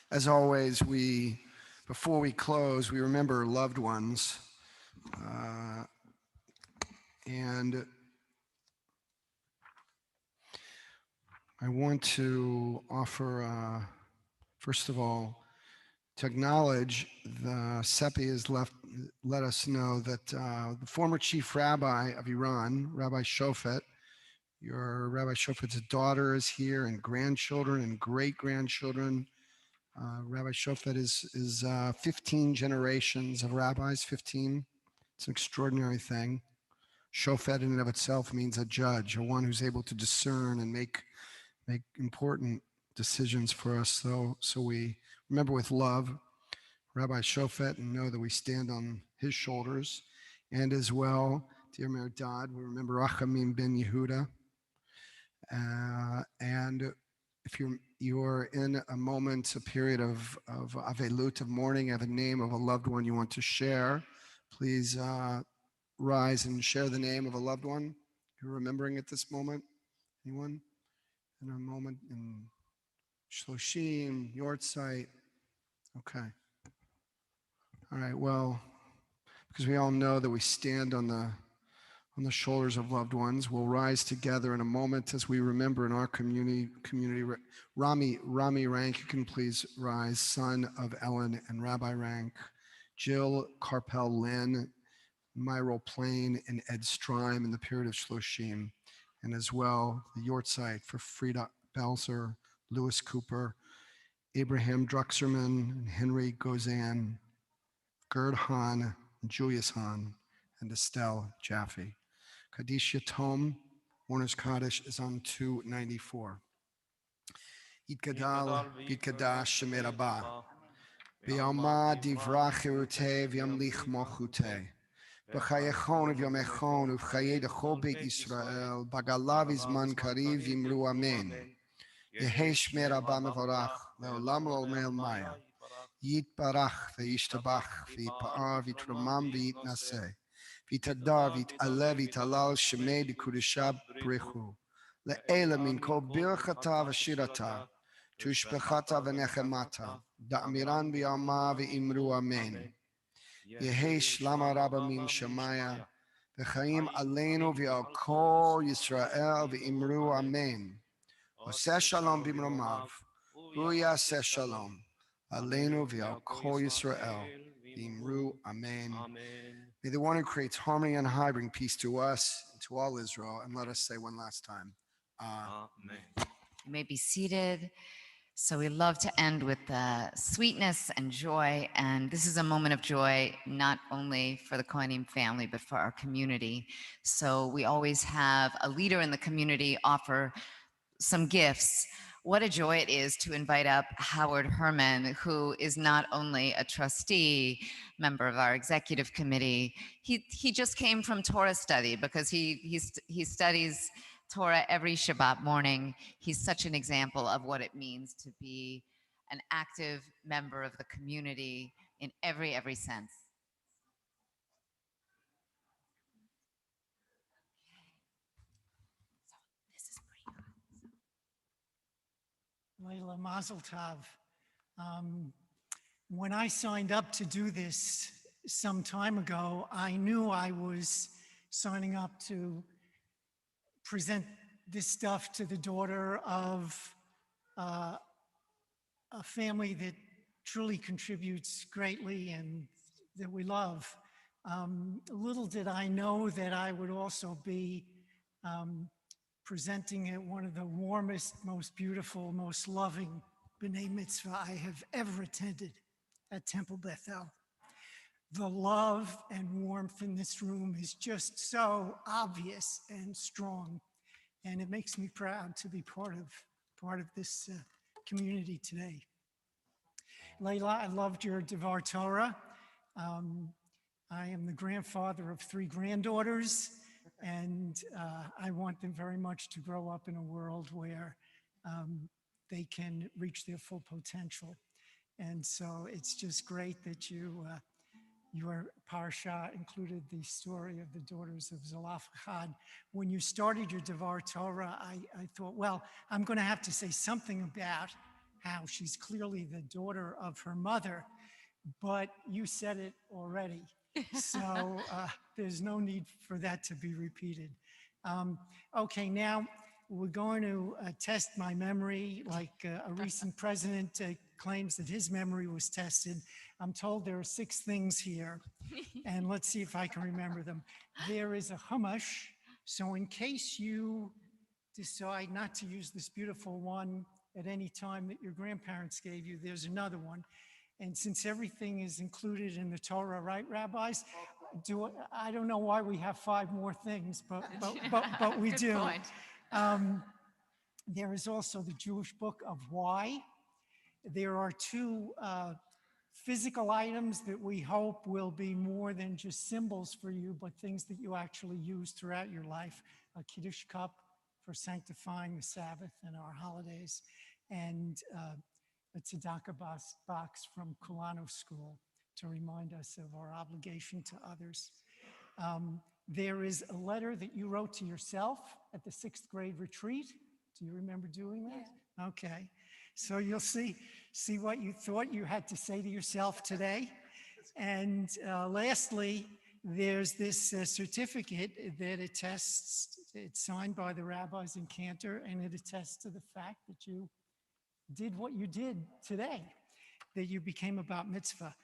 As always, before we close, we remember loved ones. And I want to offer, first of all, to acknowledge the SEPI has let us know that the former chief rabbi of Iran, Rabbi Shofet, your Rabbi Shofet's daughter is here, and grandchildren and great-grandchildren. Rabbi Shofet is 15 generations of rabbis, 15. It's an extraordinary thing. Shofet in and of itself means a judge, or one who's able to discern and make important decisions for us. So we remember with love Rabbi Shofet and know that we stand on his shoulders. And as well, dear Merdad, we remember Achamim ben Yehuda. And if you're in a moment, a period of avelut, of mourning, of a name of a loved one you want to share, please rise and share the name of a loved one you're remembering at this moment. Anyone? In a moment in Shloshim, Yortzeit. Okay. All right. Well, because we all know that we stand on the shoulders of loved ones, we'll rise together in a moment as we remember in our community. Rami Rank, you can please rise, son of Ellen and Rabbi Rank, Jill Carpel Lynn, Myro Plain, and Ed Strime in the period of Shloshim, and as well the Yortzeit for Frida Belzer, Lewis Cooper, Abraham Druxerman, and Henry Gozan, Gerd Hahn, Julius Hahn, and Estelle Jaffe. Kaddish Yatom, Warner's Kaddish is on 294. Yitgadal Yitkadash Shemei Rabbah. V'yalma Divrach Cherutei V'yamlich Mochutei. B'chayechon v'yomechon uv'chayei d'chol Beit Yisrael b'galav izman kariv v'imru amen. Yehei Shmei Rabbah mevorach le'olam lo'omel maya. Yitbarach v'yishtabach v'yitpa'ar v'yitramam v'yitnaseh. V'yitadar v'yit'aleh v'yit'alal Shemei d'kudesha b'rechu. Le'ela min kol birchata v'shirata tushbechata v'nechemata da'amiran v'yalma v'imru amen. Yehei Shlama Rabba Min Shemaya, V'chaim Aleinu V'al Kol Yisrael V'imru Amen. Oseh Shalom B'mromav, Hu yaseh shalom. Aleinu v'al kol Yisrael. V'imru amen. Amen. May the one who creates harmony on high bring peace to us and to all Israel. And let us say one last time. Amen. You may be seated. So we love to end with sweetness and joy. And this is a moment of joy, not only for the Kohanim family, but for our community. So we always have a leader in the community offer some gifts. What a joy it is to invite up Howard Herman, who is not only a trustee, member of our executive committee. He just came from Torah study because he studies Torah every Shabbat morning. He's such an example of what it means to be an active member of the community in every sense. Layla Mazel Tov. When I signed up to do this some time ago, I knew I was signing up to present this stuff to the daughter of a family that truly contributes greatly and that we love. Little did I know that I would also be presenting at one of the warmest, most beautiful, most loving B'nai Mitzvah I have ever attended at Temple Beth-El. The love and warmth in this room is just so obvious and strong, and it makes me proud to be part of this community today. Layla, I loved your Devar Torah. I am the grandfather of 3 granddaughters, and I want them very much to grow up in a world where they can reach their full potential. And so it's just great that your parsha included the story of the daughters of Zelophehad. When you started your Devar Torah, I thought, well, I'm going to have to say something about how she's clearly the daughter of her mother, but you said it already. So there's no need for that to be repeated. Okay, now we're going to test my memory like a recent president claims that his memory was tested. I'm told there are 6 things here, and let's see if I can remember them. There is a chumash, so in case you decide not to use this beautiful one at any time that your grandparents gave you, there's another one. And since everything is included in the Torah, right, rabbis? I don't know why we have 5 more things, but we Good do. point. There is also the Jewish book of why. There are 2 physical items that we hope will be more than just symbols for you, but things that you actually use throughout your life. A Kiddush cup for sanctifying the Sabbath and our holidays, and a tzedakah box from Kulano School to remind us of our obligation to others. There is a letter that you wrote to yourself at the 6th grade retreat. Do you remember doing that? Yeah. Okay. So you'll see what you thought you had to say to yourself today. And lastly, there's this certificate that attests, it's signed by the rabbis in Cantor, and it attests to the fact that you did what you did today, that you became a bat mitzvah.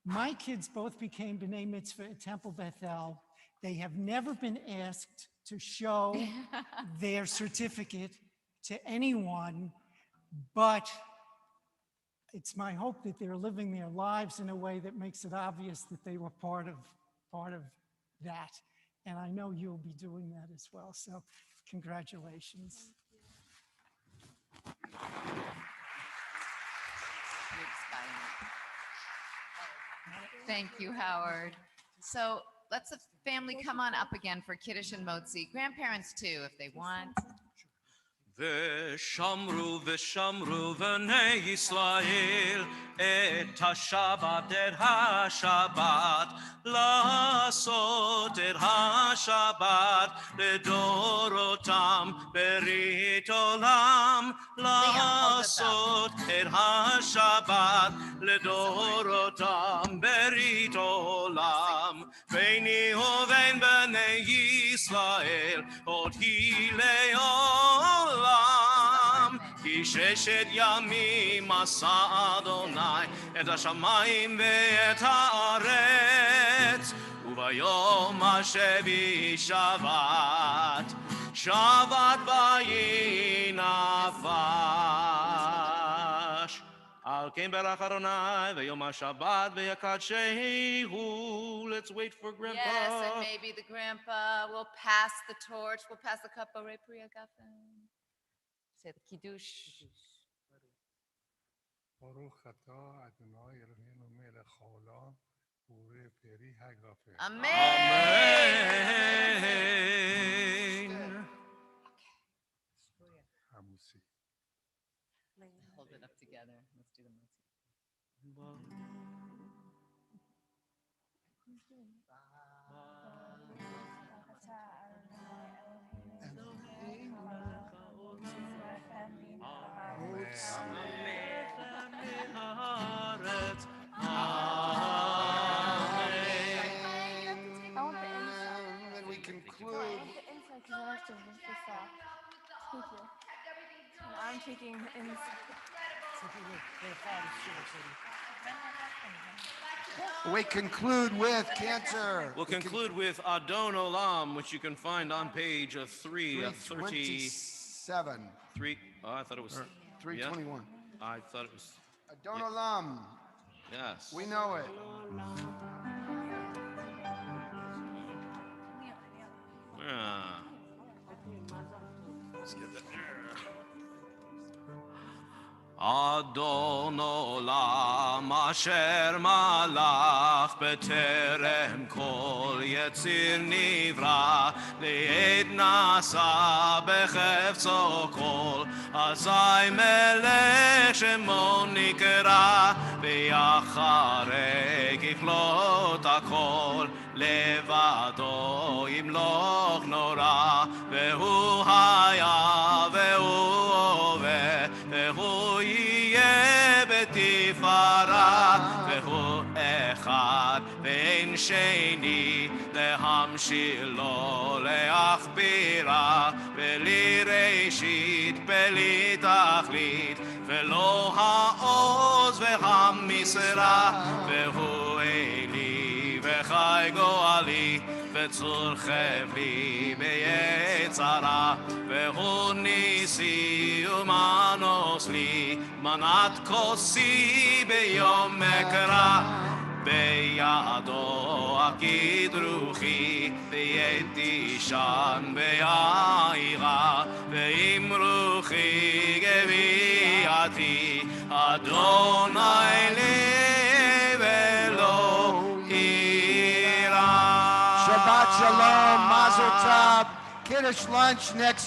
My kids both became B'nai Mitzvah at Temple Beth-El. They have never been asked to show their certificate to anyone, but it's my hope that they're living their lives in a way that makes it obvious that they were part of that. And I know you'll be doing that as well. So congratulations. Thank you, Howard. So let's the family come on up again for Kiddush and Motzi. Grandparents too, if they want. ושמרו ושמרו בני ישראל את השבת, את השבת, לעשות את השבת לדורותם ברית עולם, לעשות את השבת לדורותם ברית עולם, ביני ובין בני ישראל עוד היא לעולם. כי ששת ימים עשה אדוני את השמיים ואת הארץ, וביום השביעי שבת, שבת ויהי נפש. על כן ברך אדוני ויום השבת ויקדשהו. Let's wait for Grandpa. Yes, and maybe the grandpa will pass the torch. We'll pass the cup. Say the kiddush. ברוך אתה אדוני אלוהינו מלך העולם בורא פרי הגפן. Amen. חמוסי. Hold it up together. Let's do the mitzvah. And we conclude. I'm taking We conclude with cancer. We'll conclude with Adon Olam, which you can find on page 327. 3. Oh, I thought it was 321. Yeah, I thought it was. Adon Olam. Yes. We know it. Yeah. Let's get that there. Adon Olam asher malach beterem kol yetzir nivra le'ed nasa bechefzo kol azai melech shemo nikra ve'acharei kichlot hakol levado yimloch nora ve'hu haya ve'hu ove ve'hu יהיה בתפארה, והוא אחד ואין שני, להמשילו להכבירה, בלי ראשית בלי תכלית, ולא העוז והמשרה, והוא אלי וחי גואלי, וצור חבלי ביצרה, והוא ניסי ומנוס לי, מנת כוסי ביום מקרא, בידו אגיד רוחי, ויתישן ביעירה, ועם רוחי גביעתי, אדוני לי ולא אירא. Shabbat shalom, mazel tov, kiddush lunch next